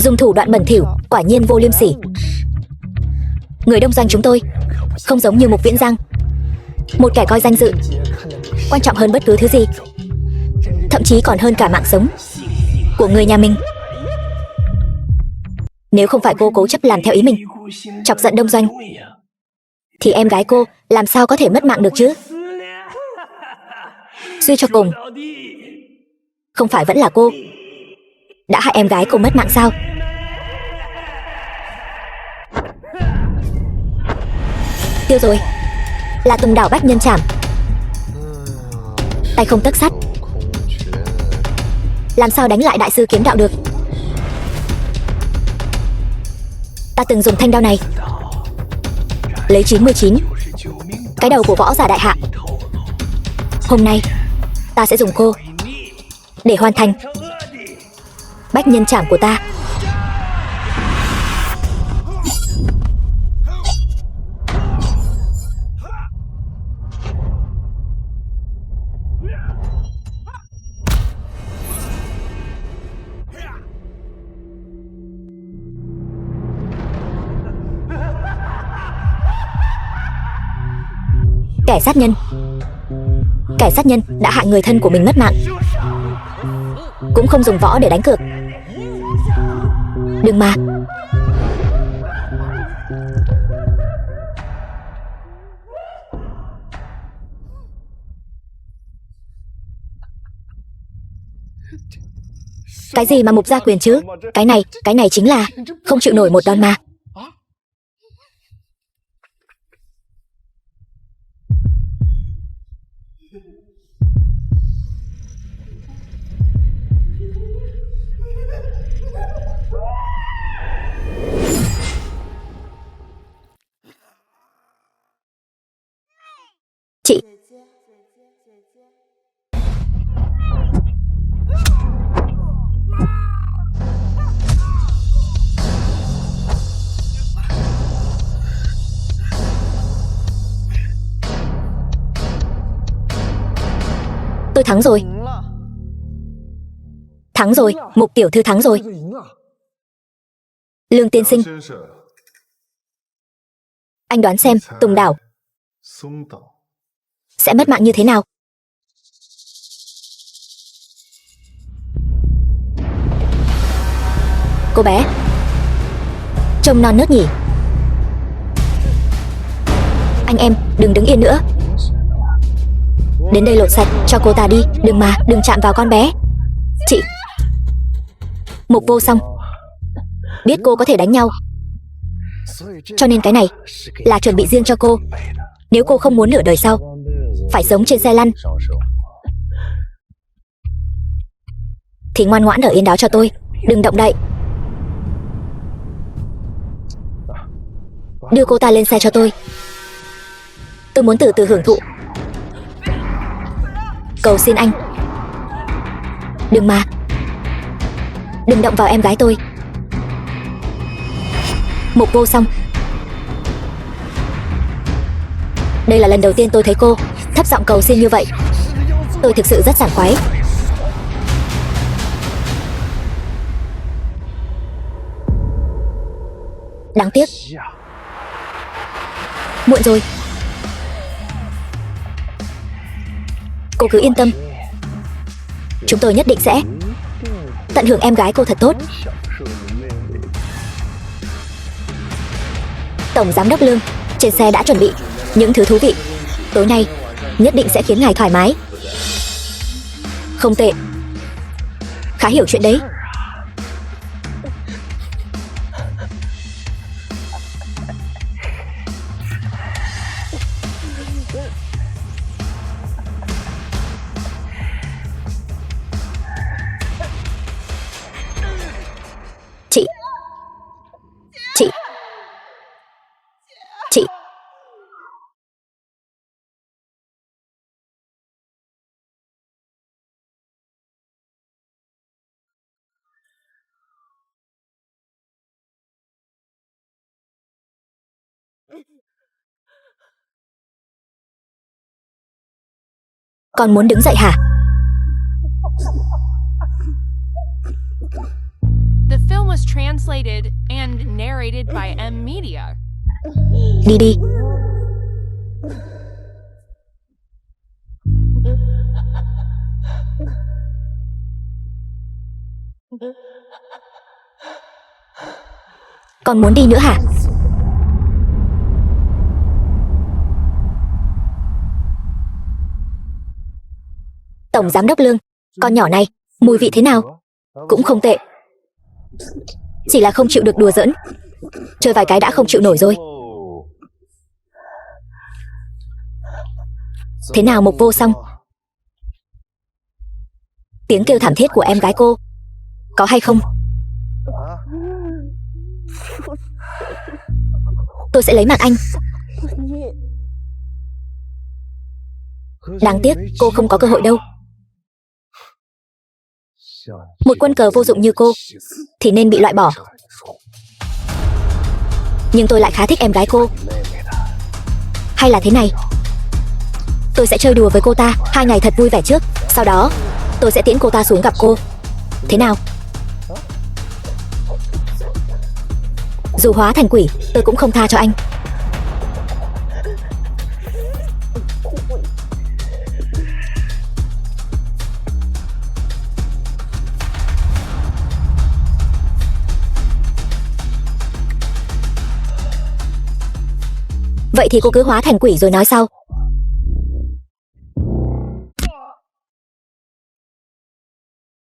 Dùng thủ đoạn bẩn thỉu, quả nhiên vô liêm sỉ. Người đông doanh chúng tôi không giống như Mục Viễn Giang, một kẻ coi danh dự quan trọng hơn bất cứ thứ gì, thậm chí còn hơn cả mạng sống của người nhà mình. Nếu không phải cô cố chấp làm theo ý mình, chọc giận đông doanh, thì em gái cô làm sao có thể mất mạng được chứ? Suy cho cùng, không phải vẫn là cô đã hại em gái cô mất mạng sao? Tiêu rồi, là Tùng Đảo Bách Nhân Trảm. Tay không tấc sắt, làm sao đánh lại đại sư kiếm đạo được? Ta từng dùng thanh đao này lấy 99 cái đầu của võ giả đại hạ. Hôm nay ta sẽ dùng cô để hoàn thành Bách Nhân Trảm của ta. Kẻ sát nhân đã hại người thân của mình mất mạng, cũng không dùng võ để đánh cược. Đừng mà. Cái gì mà Mục gia quyền chứ? Cái này chính là không chịu nổi một đòn mà. Chị. Tôi thắng rồi. Thắng rồi, Mục tiểu thư thắng rồi. Lương tiên sinh, anh đoán xem Tùng Đảo sẽ mất mạng như thế nào? Cô bé trông non nớt nhỉ? Anh em đừng đứng yên nữa, đến đây lột sạch cho cô ta đi. Đừng chạm vào con bé. Chị. Mục Vô Song biết cô có thể đánh nhau, cho nên cái này là chuẩn bị riêng cho cô. Nếu cô không muốn nửa đời sau phải sống trên xe lăn, thì ngoan ngoãn ở yên đó cho tôi, đừng động đậy. Đưa cô ta lên xe cho tôi muốn từ từ hưởng thụ. Cầu xin anh, đừng động vào em gái tôi. Mục Vô Song, đây là lần đầu tiên tôi thấy cô thấp giọng cầu xin như vậy. Tôi thực sự rất sảng khoái. Đáng tiếc, muộn rồi. Cô cứ yên tâm, chúng tôi nhất định sẽ tận hưởng em gái cô thật tốt. Tổng giám đốc Lương, trên xe đã chuẩn bị những thứ thú vị, tối nay nhất định sẽ khiến ngài thoải mái. Không tệ, khá hiểu chuyện đấy. Chị. Con muốn đứng dậy hả? film was translated and narrated by M Media. Đi đi. Còn muốn đi nữa hả? Tổng giám đốc Lương, con nhỏ này, mùi vị thế nào? Cũng không tệ. Chỉ là không chịu được đùa giỡn. Chơi vài cái đã không chịu nổi rồi. Thế nào Mục Vô Song? Tiếng kêu thảm thiết của em gái cô có hay không? Tôi sẽ lấy mạng anh. Đáng tiếc cô không có cơ hội đâu. Một quân cờ vô dụng như cô thì nên bị loại bỏ. Nhưng tôi lại khá thích em gái cô. Hay là thế này, tôi sẽ chơi đùa với cô ta 2 ngày thật vui vẻ trước. Sau đó tôi sẽ tiễn cô ta xuống gặp cô. Thế nào? Dù hóa thành quỷ, tôi cũng không tha cho anh. Vậy thì cô cứ hóa thành quỷ rồi nói sau.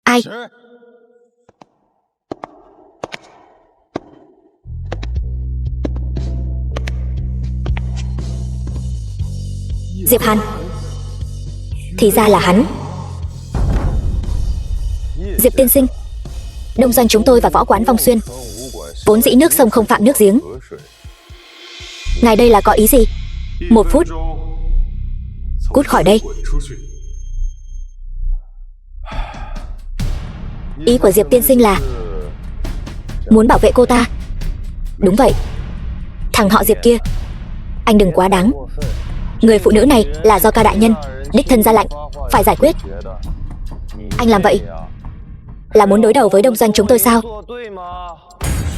Ai? Diệp Hàn. Thì ra là hắn. Diệp tiên sinh, đông doanh chúng tôi và võ quán Vong Xuyên vốn dĩ nước sông không phạm nước giếng. Ngài đây là có ý gì? 1 phút. Cút khỏi đây. Ý của Diệp tiên sinh là muốn bảo vệ cô ta. Đúng vậy. Thằng họ Diệp kia, anh đừng quá đáng. Người phụ nữ này là do Cao đại nhân đích thân ra lệnh phải giải quyết. Anh làm vậy là muốn đối đầu với đông doanh chúng tôi sao?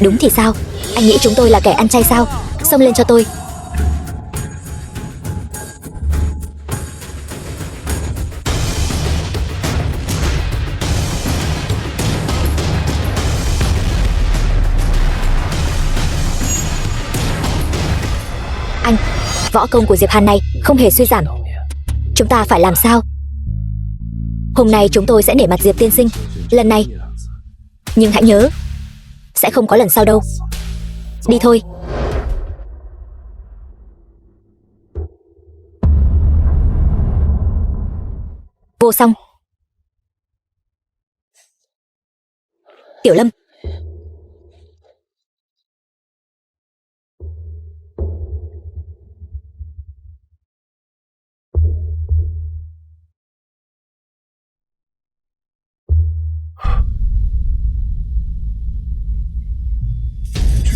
Đúng thì sao? Anh nghĩ chúng tôi là kẻ ăn chay sao? Xông lên cho tôi. Anh, võ công của Diệp Hàn này không hề suy giảm. Chúng ta phải làm sao? Hôm nay chúng tôi sẽ nể mặt Diệp tiên sinh lần này. Nhưng hãy nhớ, sẽ không có lần sau đâu. Đi thôi. Vô Song. Tiểu Lâm.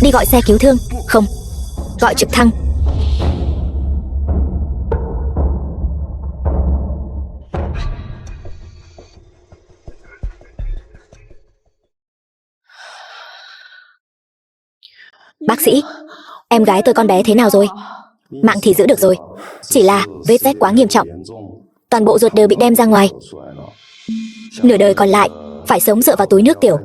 Đi gọi xe cứu thương. Không, gọi trực thăng. Bác sĩ, em gái tôi con bé thế nào rồi? Mạng thì giữ được rồi, chỉ là vết rách quá nghiêm trọng. Toàn bộ ruột đều bị đem ra ngoài. Nửa đời còn lại phải sống dựa vào túi nước tiểu.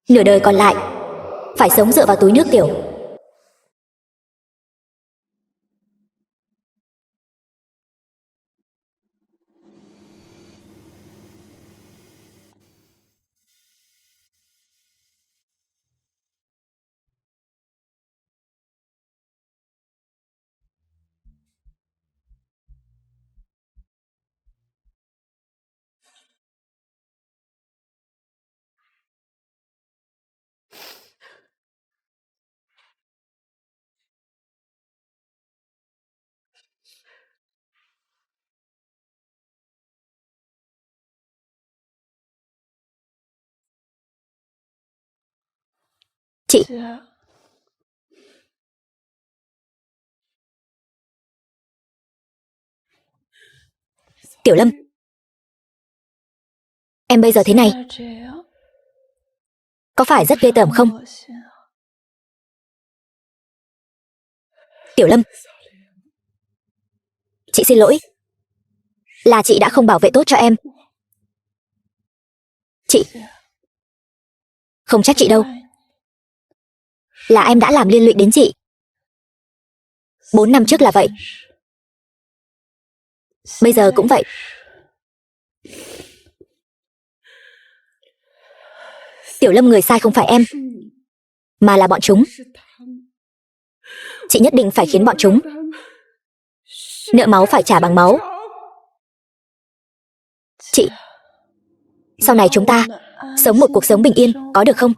Nửa đời còn lại phải sống dựa vào túi nước tiểu. Chị. Tiểu Lâm. Em bây giờ thế này, có phải rất ghê tởm không? Tiểu Lâm, chị xin lỗi. Là chị đã không bảo vệ tốt cho em. Chị không trách chị đâu. Là em đã làm liên lụy đến chị. 4 năm trước là vậy. Bây giờ cũng vậy. Tiểu Lâm, người sai không phải em, mà là bọn chúng. Chị nhất định phải khiến bọn chúng nợ máu phải trả bằng máu. Chị, sau này chúng ta sống một cuộc sống bình yên, có được không?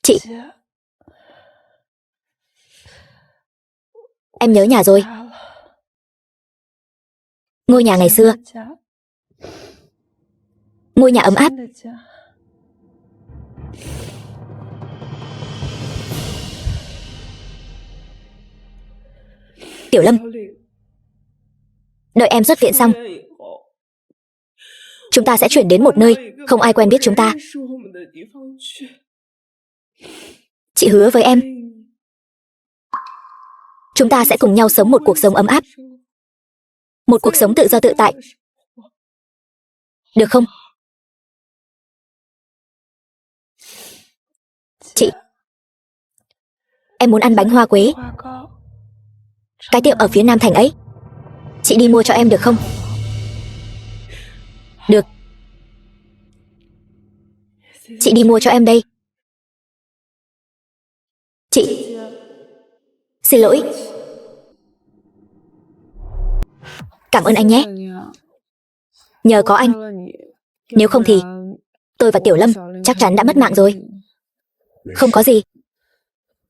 Chị, em nhớ nhà rồi. Ngôi nhà ngày xưa, ngôi nhà ấm áp. Tiểu Lâm, đợi em xuất viện xong, chúng ta sẽ chuyển đến một nơi không ai quen biết chúng ta. Chị hứa với em, chúng ta sẽ cùng nhau sống một cuộc sống ấm áp, một cuộc sống tự do tự tại. Được không? Chị, em muốn ăn bánh hoa quế. Cái tiệm ở phía Nam Thành ấy, chị đi mua cho em được không? Được. Chị đi mua cho em đây. Chị, xin lỗi. Cảm ơn anh nhé. Nhờ có anh, nếu không thì tôi và Tiểu Lâm chắc chắn đã mất mạng rồi. Không có gì,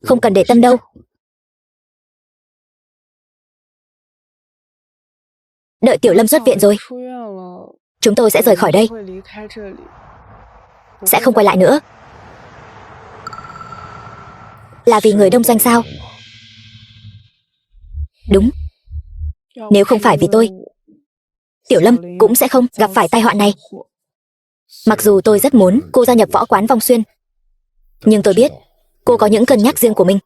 không cần để tâm đâu. Đợi Tiểu Lâm xuất viện rồi, chúng tôi sẽ rời khỏi đây. Sẽ không quay lại nữa. Là vì người đông doanh sao? Đúng. Nếu không phải vì tôi, Tiểu Lâm cũng sẽ không gặp phải tai họa này. Mặc dù tôi rất muốn cô gia nhập võ quán Vong Xuyên, nhưng tôi biết cô có những cân nhắc riêng của mình.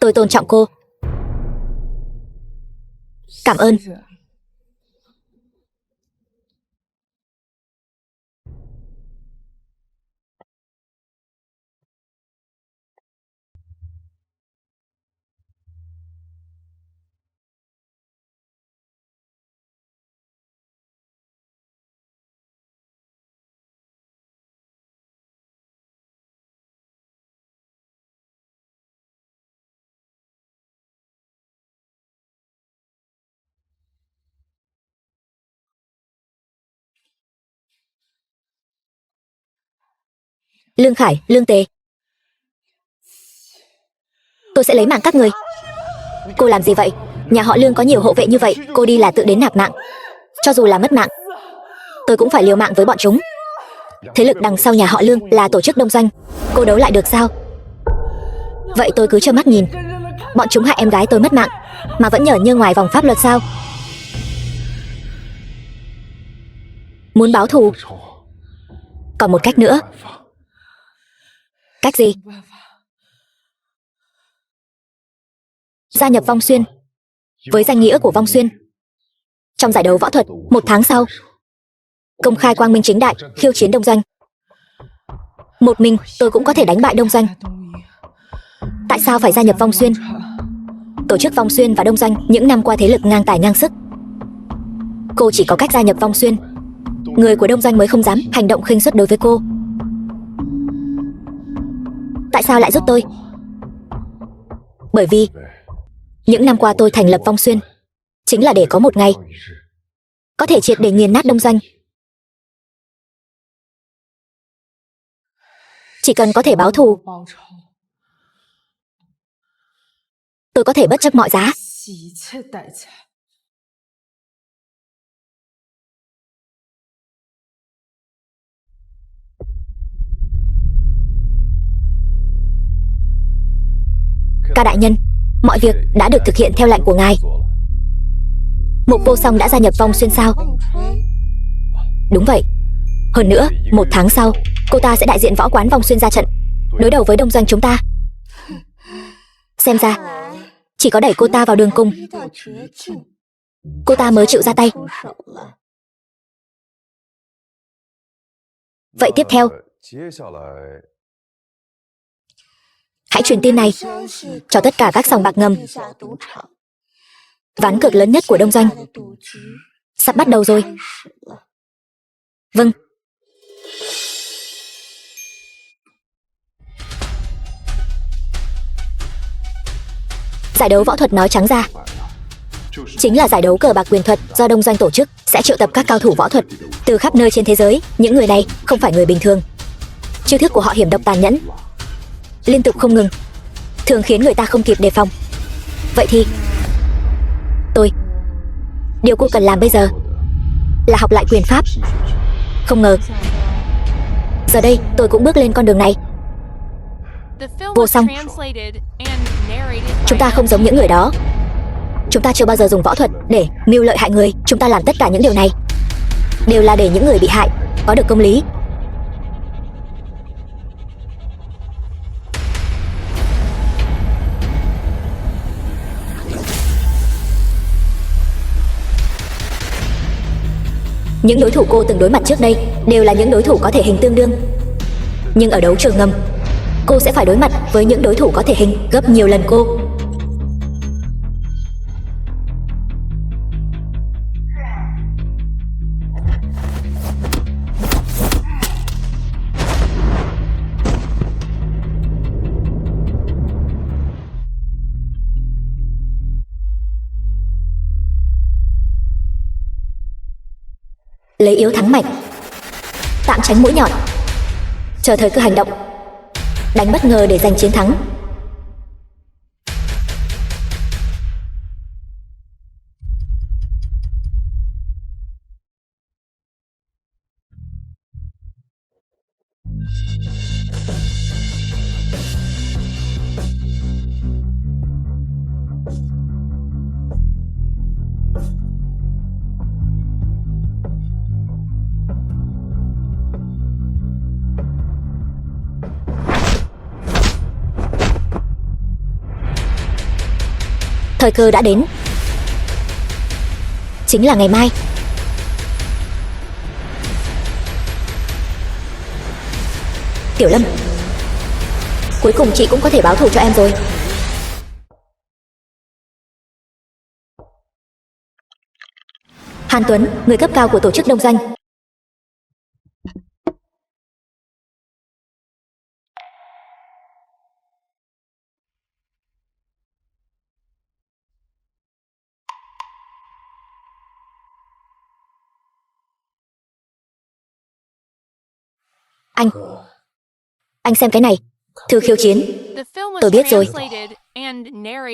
Tôi tôn trọng cô. Cảm ơn. Lương Khải, Lương Tề, tôi sẽ lấy mạng các người. Cô làm gì vậy? Nhà họ Lương có nhiều hộ vệ như vậy, cô đi là tự đến nạp mạng. Cho dù là mất mạng, tôi cũng phải liều mạng với bọn chúng. Thế lực đằng sau nhà họ Lương là tổ chức đông doanh, cô đấu lại được sao? Vậy tôi cứ trơ mắt nhìn bọn chúng hại em gái tôi mất mạng, mà vẫn nhởn nhơ ngoài vòng pháp luật sao? Muốn báo thù? Còn một cách nữa. Cách gì? Gia nhập Vong Xuyên, với danh nghĩa của Vong Xuyên. Trong giải đấu võ thuật, 1 tháng sau, công khai quang minh chính đại khiêu chiến đông doanh. Một mình tôi cũng có thể đánh bại đông doanh. Tại sao phải gia nhập Vong Xuyên? Tổ chức Vong Xuyên và đông doanh những năm qua thế lực ngang tài ngang sức. Cô chỉ có cách gia nhập Vong Xuyên, người của đông doanh mới không dám hành động khinh suất đối với cô. Tại sao lại giúp tôi? Bởi vì những năm qua tôi thành lập Vong Xuyên chính là để có một ngày có thể triệt để nghiền nát đông doanh. Chỉ cần có thể báo thù, tôi có thể bất chấp mọi giá. Ca đại nhân, mọi việc đã được thực hiện theo lệnh của ngài. Mục Vô Song đã gia nhập Vong Xuyên sao? Đúng vậy. Hơn nữa, 1 tháng sau, cô ta sẽ đại diện võ quán Vong Xuyên ra trận, đối đầu với đông doanh chúng ta. Xem ra, chỉ có đẩy cô ta vào đường cùng, cô ta mới chịu ra tay. Vậy tiếp theo, hãy truyền tin này cho tất cả các sòng bạc ngầm. Ván cược lớn nhất của đông doanh sắp bắt đầu rồi. Vâng. Giải đấu võ thuật nói trắng ra chính là giải đấu cờ bạc quyền thuật do đông doanh tổ chức, sẽ triệu tập các cao thủ võ thuật từ khắp nơi trên thế giới. Những người này không phải người bình thường. Chiêu thức của họ hiểm độc tàn nhẫn, liên tục không ngừng, thường khiến người ta không kịp đề phòng. Vậy thì điều cô cần làm bây giờ là học lại quyền pháp. Không ngờ giờ đây tôi cũng bước lên con đường này. Vô Song, chúng ta không giống những người đó. Chúng ta chưa bao giờ dùng võ thuật để mưu lợi hại người. Chúng ta làm tất cả những điều này đều là để những người bị hại có được công lý. Những đối thủ cô từng đối mặt trước đây đều là những đối thủ có thể hình tương đương. Nhưng ở đấu trường ngầm, cô sẽ phải đối mặt với những đối thủ có thể hình gấp nhiều lần cô. Lấy yếu thắng mạnh, tạm tránh mũi nhọn, chờ thời cơ hành động, đánh bất ngờ để giành chiến thắng. Thời cơ đã đến, chính là ngày mai. Tiểu Lâm, cuối cùng chị cũng có thể báo thù cho em rồi. Hàn Tuấn, người cấp cao của tổ chức đông doanh. Anh xem cái này, thư khiêu chiến. Tôi biết rồi.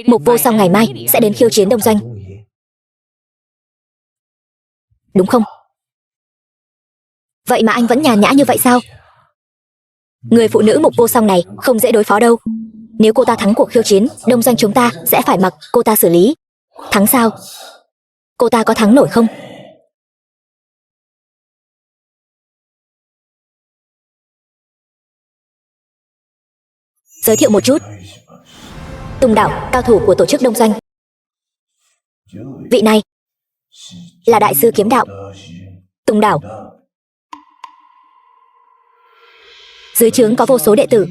Mục Vô Song ngày mai sẽ đến khiêu chiến đông doanh, đúng không? Vậy mà anh vẫn nhàn nhã như vậy sao? Người phụ nữ Mục Vô Song này không dễ đối phó đâu. Nếu cô ta thắng cuộc khiêu chiến, đông doanh chúng ta sẽ phải mặc cô ta xử lý. Thắng sao? Cô ta có thắng nổi không? Giới thiệu một chút. Tùng Đạo, cao thủ của tổ chức đông doanh. Vị này là đại sư kiếm đạo Tùng Đạo. Dưới trướng có vô số đệ tử,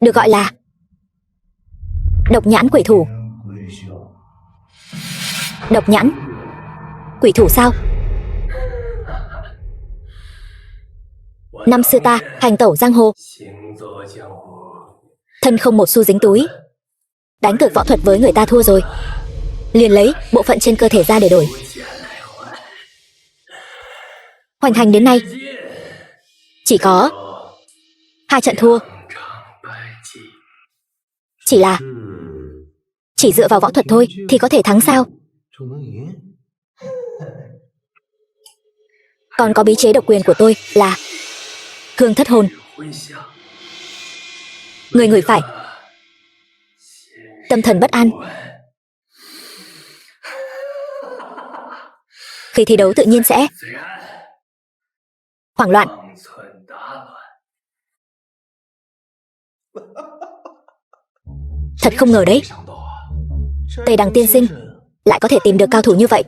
được gọi là độc nhãn quỷ thủ. Độc nhãn quỷ thủ sao? Năm xưa ta hành tẩu giang hồ, thân không một xu dính túi. Đánh cược võ thuật với người ta thua rồi, liền lấy bộ phận trên cơ thể ra để đổi. Hoành hành đến nay chỉ có 2 trận thua. Chỉ dựa vào võ thuật thôi thì có thể thắng sao? Còn có bí chế độc quyền của tôi là hương thất hồn. Người ngửi phải, tâm thần bất an. Khi thi đấu tự nhiên sẽ hoảng loạn. Thật không ngờ đấy, Tề Đằng tiên sinh lại có thể tìm được cao thủ như vậy.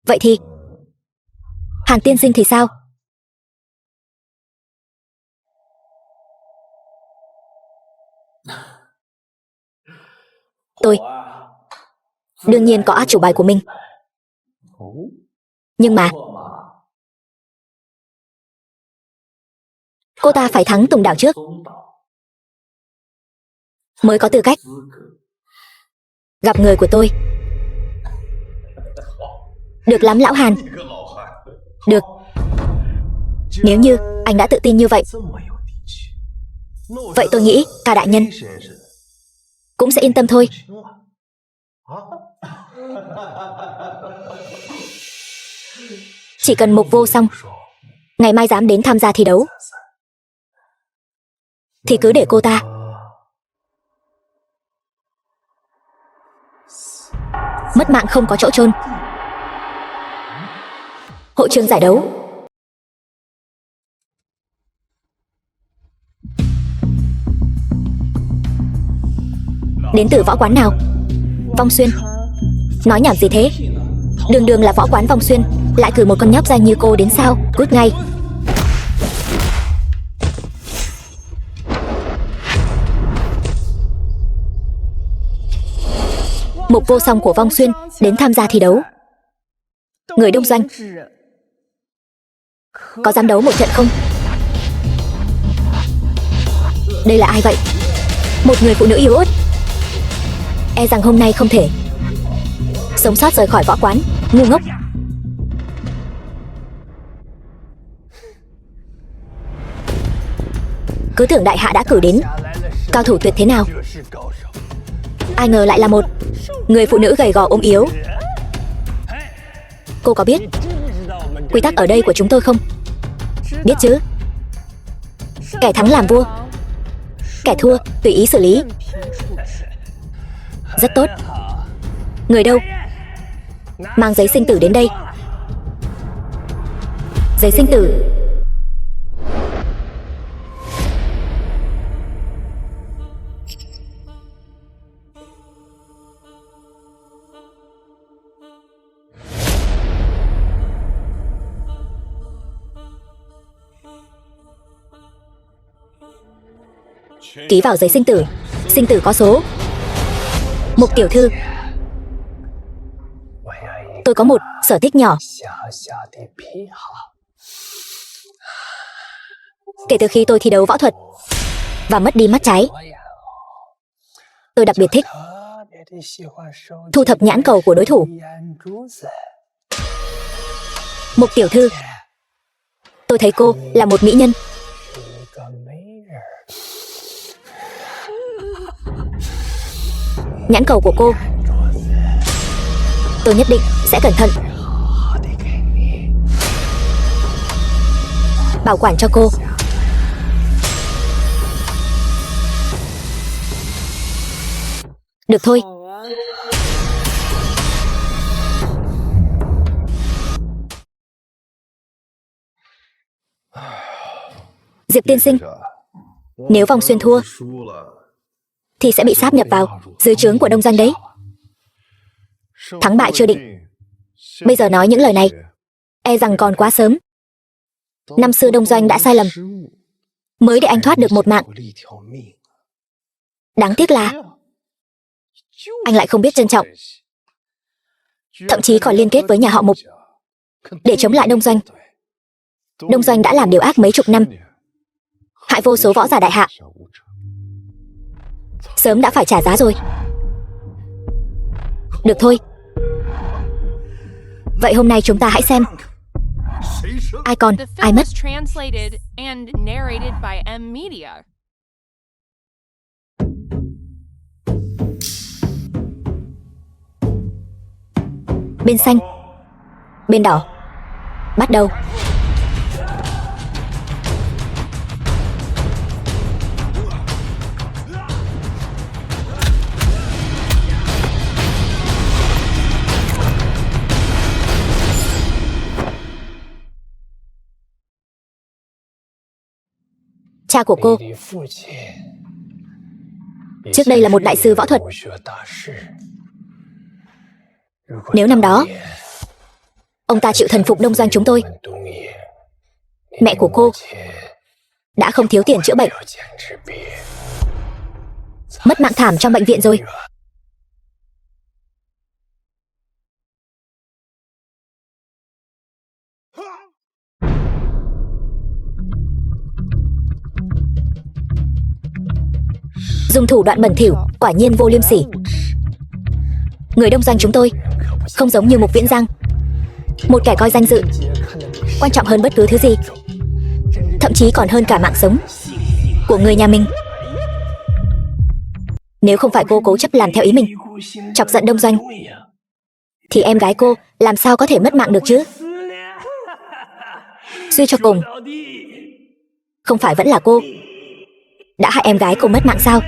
Vậy thì Hàn tiên sinh thì sao? Tôi đương nhiên có át chủ bài của mình. Nhưng mà cô ta phải thắng Tùng Đảo trước mới có tư cách gặp người của tôi. Được lắm lão Hàn. Được. Nếu như anh đã tự tin như vậy, vậy tôi nghĩ cả đại nhân cũng sẽ yên tâm thôi. Chỉ cần Mục Vô Song ngày mai dám đến tham gia thi đấu thì cứ để cô ta mất mạng không có chỗ chôn. Hội trường giải đấu. Đến từ võ quán nào? Vong Xuyên. Nói nhảm gì thế? Đường đường là võ quán Vong Xuyên, lại cử một con nhóc danh như cô đến sao? Cút ngay. Mục Vô Song của Vong Xuyên đến tham gia thi đấu. Người đông doanh có dám đấu một trận không? Đây là ai vậy? Một người phụ nữ yếu ớt. E rằng hôm nay không thể sống sót rời khỏi võ quán. Ngu ngốc. Cứ tưởng đại hạ đã cử đến cao thủ tuyệt thế nào, ai ngờ lại là một người phụ nữ gầy gò ốm yếu. Cô có biết quy tắc ở đây của chúng tôi không? Biết chứ. Kẻ thắng làm vua, kẻ thua tùy ý xử lý. Rất tốt. Người đâu? Mang giấy sinh tử đến đây. Giấy sinh tử. Ký vào giấy sinh tử. Sinh tử có số. Mục tiểu thư, tôi có một sở thích nhỏ. Kể từ khi tôi thi đấu võ thuật và mất đi mắt trái, tôi đặc biệt thích thu thập nhãn cầu của đối thủ. Mục tiểu thư, tôi thấy cô là một mỹ nhân. Nhãn cầu của cô tôi nhất định sẽ cẩn thận bảo quản cho cô. Được thôi. Diệp tiên sinh, nếu Vong Xuyên thua thì sẽ bị sáp nhập vào dưới trướng của đông doanh đấy. Thắng bại chưa định. Bây giờ nói những lời này e rằng còn quá sớm. Năm xưa đông doanh đã sai lầm mới để anh thoát được một mạng. Đáng tiếc là anh lại không biết trân trọng, thậm chí còn liên kết với nhà họ Mục để chống lại đông doanh. Đông doanh đã làm điều ác mấy chục năm, hại vô số võ giả đại hạ, sớm đã phải trả giá rồi. Được thôi. Vậy hôm nay chúng ta hãy xem ai còn, The ai film mất. was translated and narrated by M Media. Bên xanh, bên đỏ, Bắt đầu. Cha của cô trước đây là một đại sư võ thuật. Nếu năm đó ông ta chịu thần phục Đông Doanh chúng tôi, mẹ của cô đã không thiếu tiền chữa bệnh, mất mạng thảm trong bệnh viện rồi. Dùng thủ đoạn bẩn thỉu, quả nhiên vô liêm sỉ. Người Đông Doanh chúng tôi không giống như Mục Viễn Giang, một kẻ coi danh dự quan trọng hơn bất cứ thứ gì, thậm chí còn hơn cả mạng sống của người nhà mình. Nếu không phải cô cố chấp làm theo ý mình, chọc giận Đông Doanh, thì em gái cô làm sao có thể mất mạng được chứ? Suy cho cùng, không phải vẫn là cô đã hại em gái cô mất mạng sao?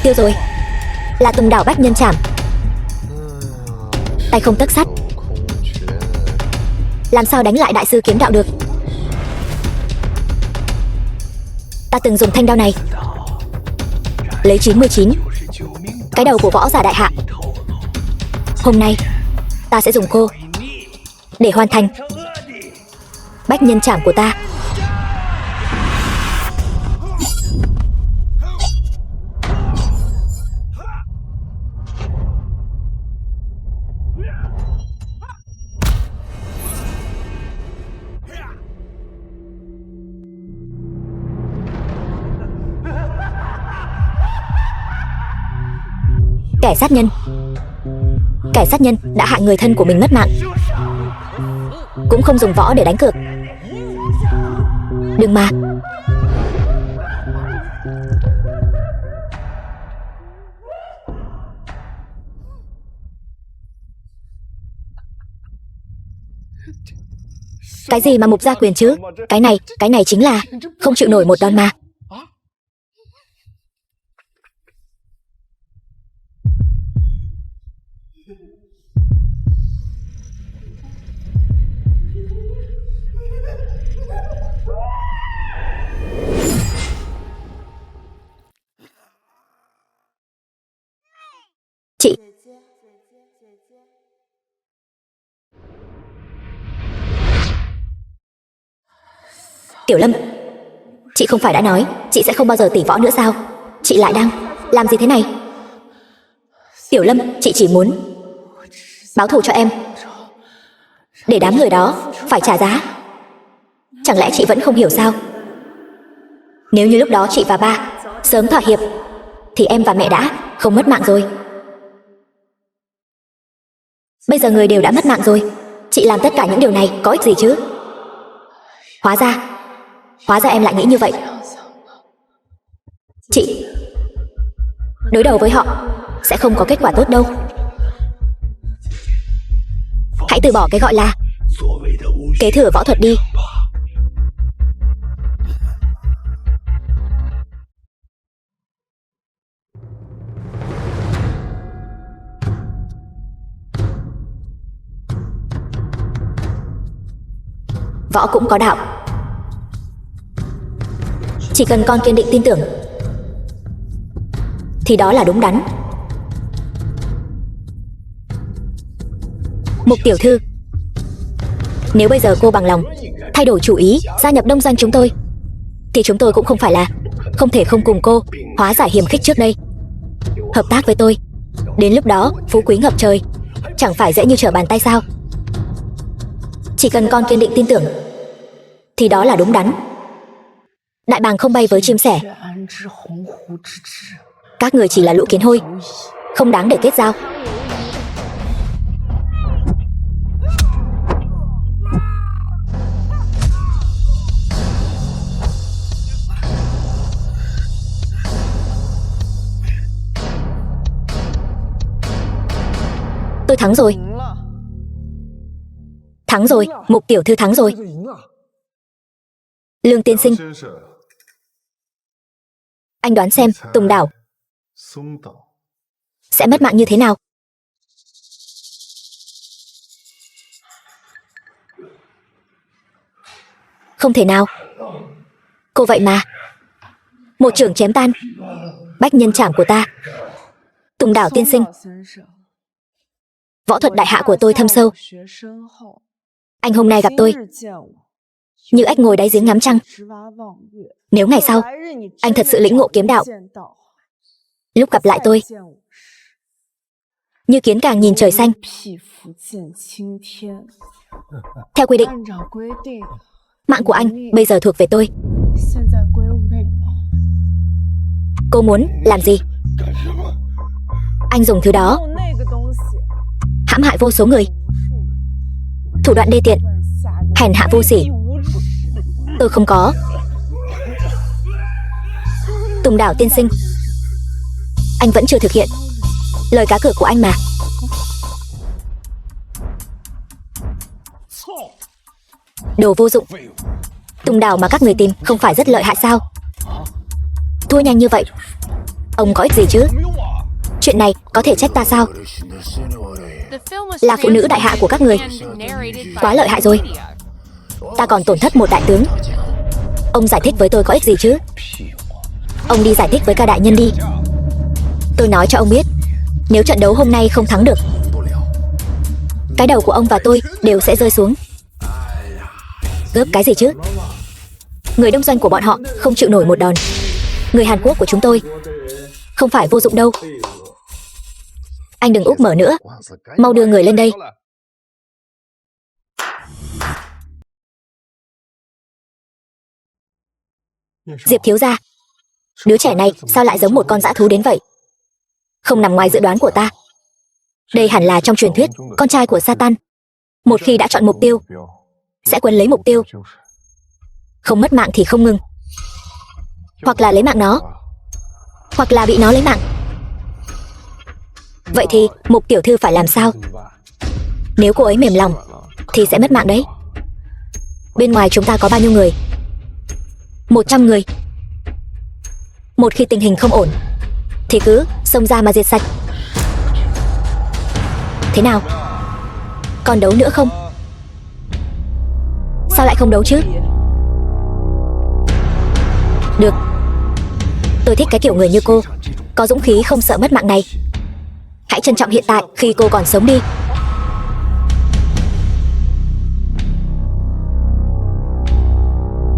Tiêu rồi, là Tùng Đảo Bách Nhân Trảm. Tay không tấc sắt, làm sao đánh lại đại sư kiếm đạo được? Ta từng dùng thanh đao này lấy 99 cái đầu của võ giả đại hạ. Hôm nay ta sẽ dùng cô để hoàn thành Bách Nhân Trảm của ta. Kẻ sát nhân đã hại người thân của mình mất mạng, cũng không dùng võ để đánh cược. Đừng mà. Cái gì mà Mục gia quyền chứ? Cái này chính là không chịu nổi một đòn mà. Chị. Tiểu Lâm, chị không phải đã nói chị sẽ không bao giờ tỉ võ nữa sao? Chị lại đang làm gì thế này? Tiểu Lâm, chị chỉ muốn báo thù cho em, để đám người đó phải trả giá. Chẳng lẽ chị vẫn không hiểu sao? Nếu như lúc đó chị và ba sớm thỏa hiệp, thì em và mẹ đã không mất mạng rồi. Bây giờ người đều đã mất mạng rồi, chị làm tất cả những điều này có ích gì chứ? Hóa ra em lại nghĩ như vậy. Chị đối đầu với họ sẽ không có kết quả tốt đâu. Hãy từ bỏ cái gọi là kế thừa võ thuật đi. Võ cũng có đạo. Chỉ cần con kiên định tin tưởng thì đó là đúng đắn. Mục tiểu thư, nếu bây giờ cô bằng lòng thay đổi chủ ý gia nhập Đông Doanh chúng tôi, thì chúng tôi cũng không phải là không thể không cùng cô hóa giải hiềm khích trước đây. Hợp tác với tôi, đến lúc đó phú quý ngập trời, chẳng phải dễ như trở bàn tay sao? Chỉ cần con kiên định tin tưởng thì đó là đúng đắn. Đại bàng không bay với chim sẻ. Các người chỉ là lũ kiến hôi, không đáng để kết giao. Tôi thắng rồi. Thắng rồi, Mục tiểu thư thắng rồi. Lương tiên sinh, anh đoán xem Tùng Đảo sẽ mất mạng như thế nào? Không thể nào. Cô vậy mà. Một chưởng chém tan bách nhân trảm của ta. Tùng Đảo tiên sinh, võ thuật đại hạ của tôi thâm sâu. Anh hôm nay gặp tôi như ếch ngồi đáy giếng ngắm trăng. Nếu ngày sau anh thật sự lĩnh ngộ kiếm đạo, lúc gặp lại tôi như kiến càng nhìn trời xanh. Theo quy định, mạng của anh bây giờ thuộc về tôi. Cô muốn làm gì? Anh dùng thứ đó hãm hại vô số người. Thủ đoạn đê tiện, hèn hạ vô sỉ. Tôi không có. Tùng Đảo tiên sinh, anh vẫn chưa thực hiện lời cá cược của anh mà. Đồ vô dụng. Tùng Đảo mà các người tìm không phải rất lợi hại sao? Thua nhanh như vậy, ông có ích gì chứ? Chuyện này có thể trách ta sao? Là phụ nữ đại hạ của các người quá lợi hại rồi. Ta còn tổn thất một đại tướng. Ông giải thích với tôi có ích gì chứ? Ông đi giải thích với ca đại nhân đi. Tôi nói cho ông biết, nếu trận đấu hôm nay không thắng được, cái đầu của ông và tôi đều sẽ rơi xuống. Gớp cái gì chứ? Người đông doanh của bọn họ không chịu nổi một đòn. Người Hàn Quốc của chúng tôi không phải vô dụng đâu. Anh đừng úp mở nữa, mau đưa người lên đây. Diệp thiếu gia, đứa trẻ này sao lại giống một con dã thú đến vậy? Không nằm ngoài dự đoán của ta. Đây hẳn là trong truyền thuyết con trai của Satan. Một khi đã chọn mục tiêu, sẽ quấn lấy mục tiêu, không mất mạng thì không ngừng. Hoặc là lấy mạng nó, hoặc là bị nó lấy mạng. Vậy thì Mục tiểu thư phải làm sao? Nếu cô ấy mềm lòng thì sẽ mất mạng đấy. Bên ngoài chúng ta có bao nhiêu người? 100 người. Một khi tình hình không ổn thì cứ xông ra mà diệt sạch. Thế nào? Còn đấu nữa không? Sao lại không đấu chứ? Được. Tôi thích cái kiểu người như cô, có dũng khí không sợ mất mạng này. Hãy trân trọng hiện tại khi cô còn sống đi.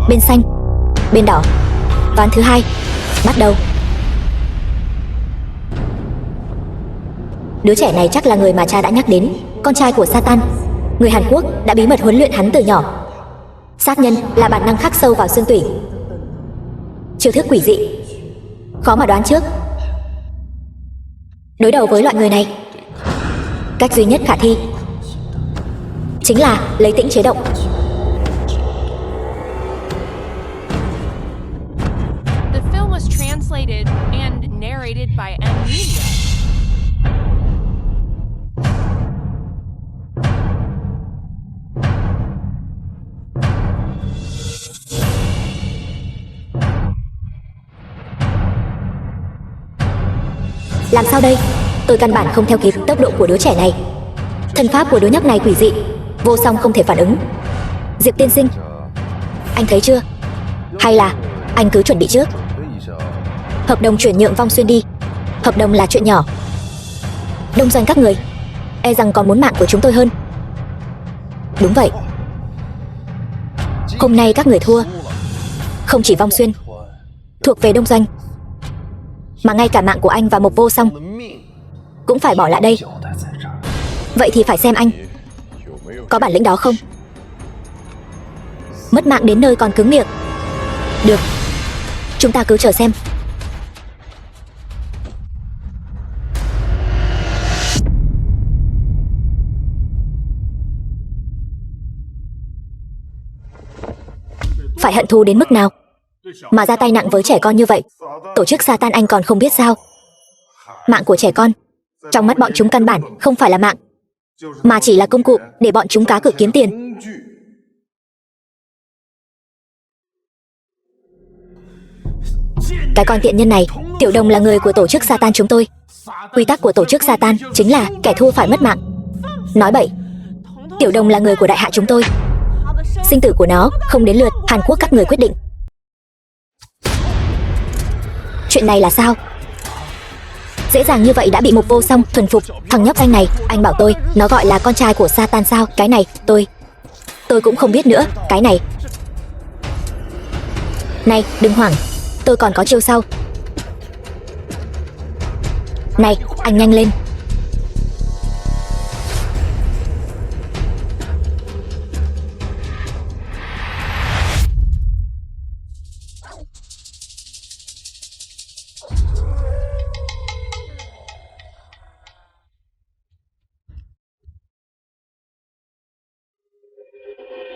Bên xanh, bên đỏ. Ván thứ 2 bắt đầu. Đứa trẻ này chắc là người mà cha đã nhắc đến, con trai của Satan. Người Hàn Quốc đã bí mật huấn luyện hắn từ nhỏ. Sát nhân là bản năng khắc sâu vào xương tủy. Chiêu thức quỷ dị, khó mà đoán trước. Đối đầu với loại người này, cách duy nhất khả thi chính là lấy tĩnh chế động. The film was translated and narrated by M. Media. Làm sao đây? Tôi căn bản không theo kịp tốc độ của đứa trẻ này. Thân pháp của đứa nhóc này quỷ dị, vô song không thể phản ứng. Diệp tiên sinh, anh thấy chưa? Hay là anh cứ chuẩn bị trước. Hợp đồng chuyển nhượng Vong Xuyên đi. Hợp đồng là chuyện nhỏ. Đông doanh các người e rằng còn muốn mạng của chúng tôi hơn. Đúng vậy. Hôm nay các người thua. Không chỉ Vong Xuyên thuộc về Đông doanh, mà ngay cả mạng của anh và Mộc Vô Song cũng phải bỏ lại đây. Vậy thì phải xem anh có bản lĩnh đó không. Mất mạng đến nơi còn cứng miệng. Được, chúng ta cứ chờ xem. Phải hận thù đến mức nào mà ra tay nặng với trẻ con như vậy? Tổ chức Satan anh còn không biết sao? Mạng của trẻ con trong mắt bọn chúng căn bản không phải là mạng, mà chỉ là công cụ để bọn chúng cá cược kiếm tiền. Cái con tiện nhân này, Tiểu Đồng là người của tổ chức Satan chúng tôi. Quy tắc của tổ chức Satan chính là kẻ thua phải mất mạng. Nói bậy. Tiểu Đồng là người của đại hạ chúng tôi. Sinh tử của nó không đến lượt Hàn Quốc các người quyết định. Chuyện này là sao? Dễ dàng như vậy đã bị Mục Vô Song thuần phục. Thằng nhóc danh này, anh bảo tôi nó gọi là con trai của Satan sao? Cái này tôi cũng không biết nữa. Cái này. Này, đừng hoảng, tôi còn có chiêu sau. Này, anh nhanh lên.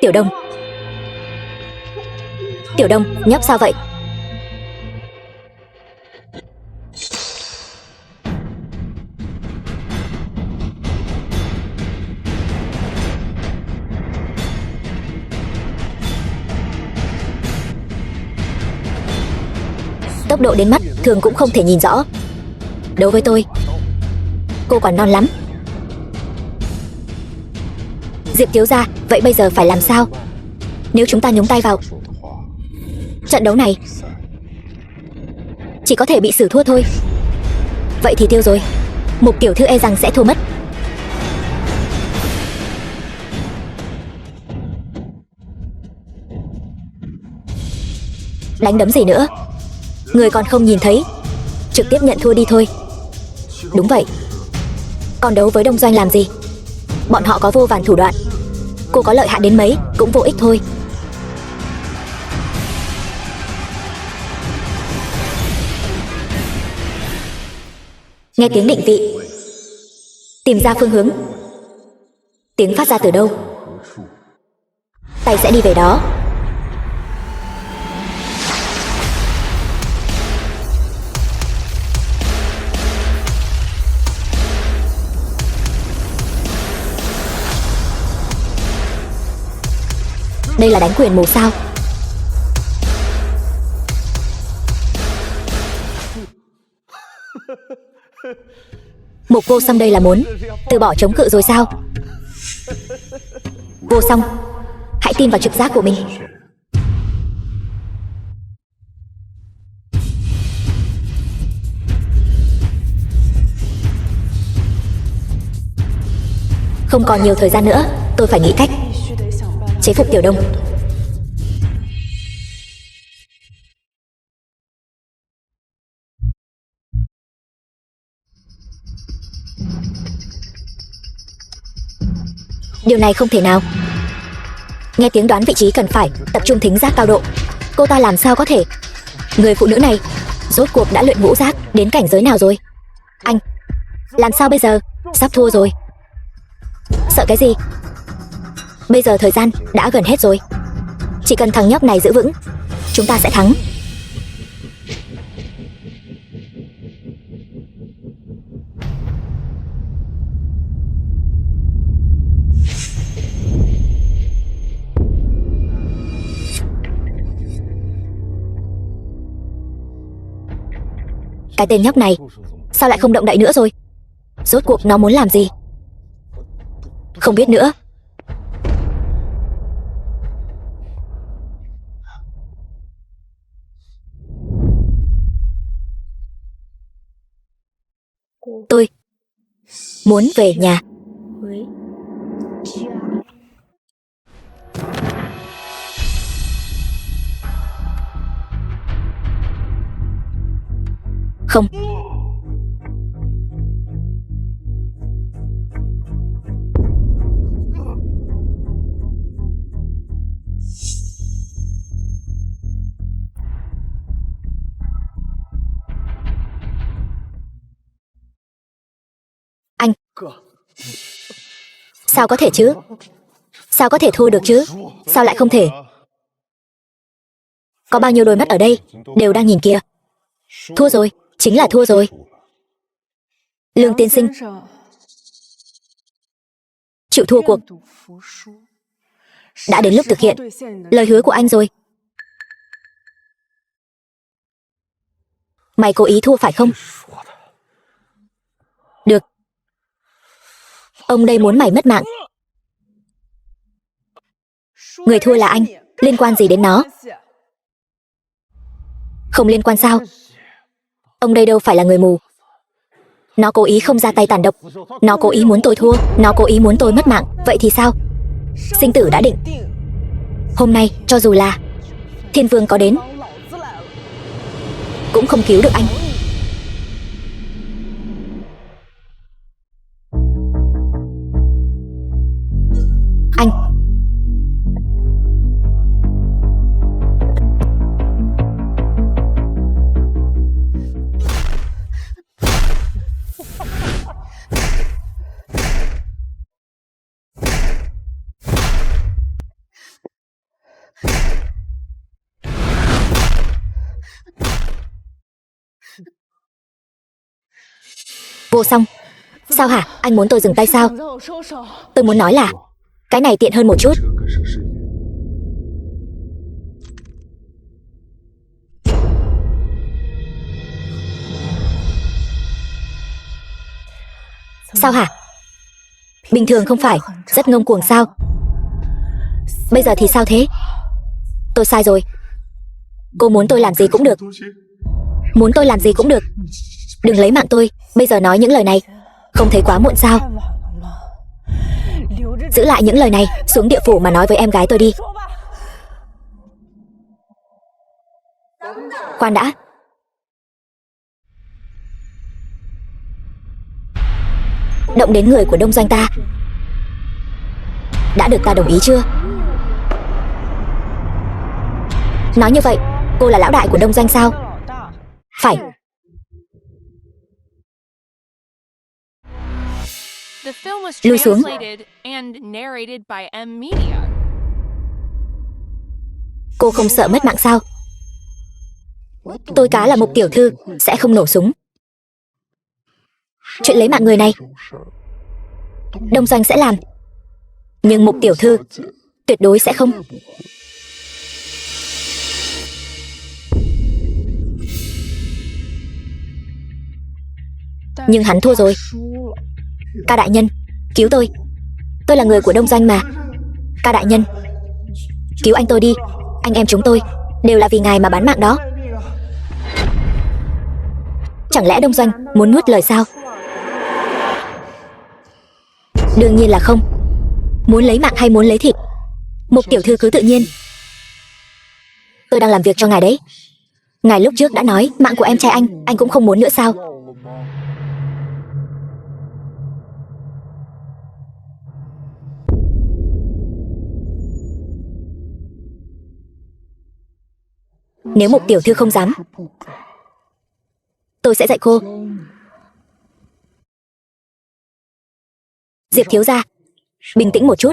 Tiểu Đông. Tiểu Đông, nhóc sao vậy? Tốc độ đến mắt thường cũng không thể nhìn rõ. Đối với tôi, cô còn non lắm. Diệp thiếu gia, vậy bây giờ phải làm sao? Nếu chúng ta nhúng tay vào trận đấu này, chỉ có thể bị xử thua thôi. Vậy thì tiêu rồi. Mục tiểu thư e rằng sẽ thua mất. Đánh đấm gì nữa? Người còn không nhìn thấy, trực tiếp nhận thua đi thôi. Đúng vậy. Còn đấu với Đông Doanh làm gì? Bọn họ có vô vàn thủ đoạn. Cô có lợi hại đến mấy cũng vô ích thôi. Nghe tiếng định vị, tìm ra phương hướng. Tiếng phát ra từ đâu? Tay sẽ đi về đó. Đây là đánh quyền mù sao? Mục Vô Song đây là muốn từ bỏ chống cự rồi sao? Vô Song, hãy tin vào trực giác của mình. Không còn nhiều thời gian nữa, tôi phải nghĩ cách chế phục Tiểu Đông. Điều này không thể nào. Nghe tiếng đoán vị trí cần phải tập trung thính giác cao độ. Cô ta làm sao có thể? Người phụ nữ này rốt cuộc đã luyện ngũ giác đến cảnh giới nào rồi? Anh, làm sao bây giờ? Sắp thua rồi. Sợ cái gì? Bây giờ thời gian đã gần hết rồi. Chỉ cần thằng nhóc này giữ vững, chúng ta sẽ thắng. Cái tên nhóc này sao lại không động đậy nữa rồi? Rốt cuộc nó muốn làm gì? Không biết nữa. Tôi muốn về nhà. Không. Anh. Sao có thể chứ? Sao có thể thua được chứ? Sao lại không thể? Có bao nhiêu đôi mắt ở đây đều đang nhìn kìa. Thua rồi, chính là thua rồi. Lương tiên sinh, chịu thua cuộc. Đã đến lúc thực hiện lời hứa của anh rồi. Mày cố ý thua phải không? Được. Ông đây muốn mày mất mạng. Người thua là anh, liên quan gì đến nó? Không liên quan sao? Ông đây đâu phải là người mù. Nó cố ý không ra tay tàn độc. Nó cố ý muốn tôi thua. Nó cố ý muốn tôi mất mạng. Vậy thì sao? Sinh tử đã định. Hôm nay, cho dù là Thiên Vương có đến, cũng không cứu được anh. Anh. Vô song. Sao hả? Anh muốn tôi dừng tay sao? Tôi muốn nói là cái này tiện hơn một chút. Sao hả? Bình thường không phải rất ngông cuồng sao? Bây giờ thì sao thế? Tôi sai rồi. Cô muốn tôi làm gì cũng được. Muốn tôi làm gì cũng được. Đừng lấy mạng tôi. Bây giờ nói những lời này, không thấy quá muộn sao? Giữ lại những lời này, xuống địa phủ mà nói với em gái tôi đi. Khoan đã. Động đến người của Đông Doanh ta. Đã được ta đồng ý chưa? Nói như vậy, cô là lão đại của Đông Doanh sao? Phải. The film was Lui xuống. translated and narrated by M Media. Cô không sợ mất mạng sao? Tôi cá là một tiểu thư, sẽ không nổ súng. Chuyện lấy mạng người này Đông Doanh sẽ làm, nhưng một tiểu thư tuyệt đối sẽ không. Nhưng hắn thua rồi. Ca đại nhân, cứu tôi. Tôi là người của Đông Doanh mà. Ca đại nhân, cứu anh tôi đi. Anh em chúng tôi đều là vì ngài mà bán mạng đó. Chẳng lẽ Đông Doanh muốn nuốt lời sao? Đương nhiên là không. Muốn lấy mạng hay muốn lấy thịt, một tiểu thư cứ tự nhiên. Tôi đang làm việc cho ngài đấy. Ngài lúc trước đã nói mạng của em trai anh cũng không muốn nữa sao? Nếu một tiểu thư không dám, tôi sẽ dạy cô. Diệp thiếu gia, bình tĩnh một chút.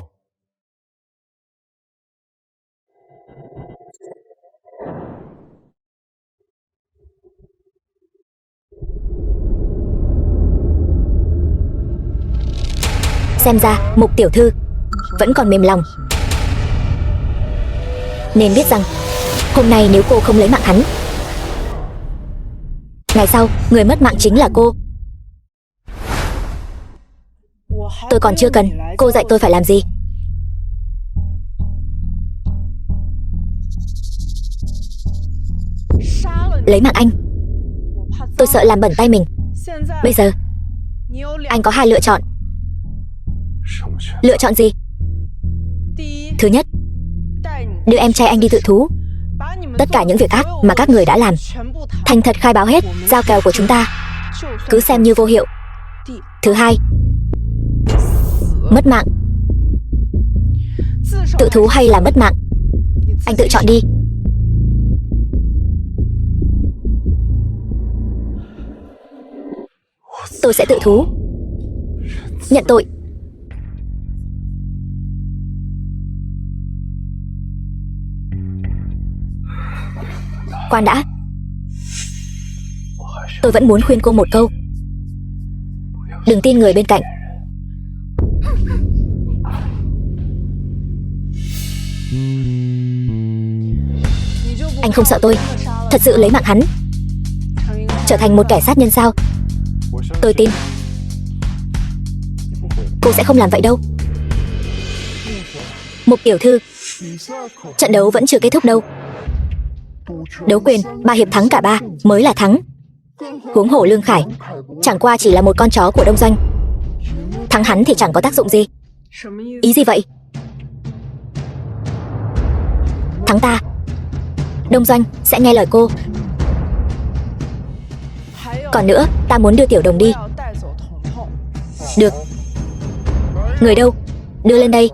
Xem ra Mục tiểu thư vẫn còn mềm lòng. Nên biết rằng hôm nay nếu cô không lấy mạng hắn, ngày sau người mất mạng chính là cô. Tôi còn chưa cần cô dạy tôi phải làm gì. Lấy mạng anh, tôi sợ làm bẩn tay mình. Bây giờ anh có hai lựa chọn. Lựa chọn gì? Thứ nhất, đưa em trai anh đi tự thú. Tất cả những việc ác mà các người đã làm, thành thật khai báo hết. Giao kèo của chúng ta cứ xem như vô hiệu. Thứ hai, mất mạng. Tự thú hay là mất mạng, anh tự chọn đi. Tôi sẽ tự thú, nhận tội. Khoan đã. Tôi vẫn muốn khuyên cô một câu. Đừng tin người bên cạnh. Anh không sợ tôi thật sự lấy mạng hắn, trở thành một kẻ sát nhân sao? Tôi tin cô sẽ không làm vậy đâu. Mục tiểu thư, trận đấu vẫn chưa kết thúc đâu. Đấu quyền 3 hiệp thắng cả 3 mới là thắng. Huống hồ Lương Khải chẳng qua chỉ là một con chó của Đông Doanh, thắng hắn thì chẳng có tác dụng gì. Ý gì vậy? Thắng ta, Đông Doanh sẽ nghe lời cô. Còn nữa, ta muốn đưa Tiểu Đồng đi. Được. Người đâu? Đưa lên đây.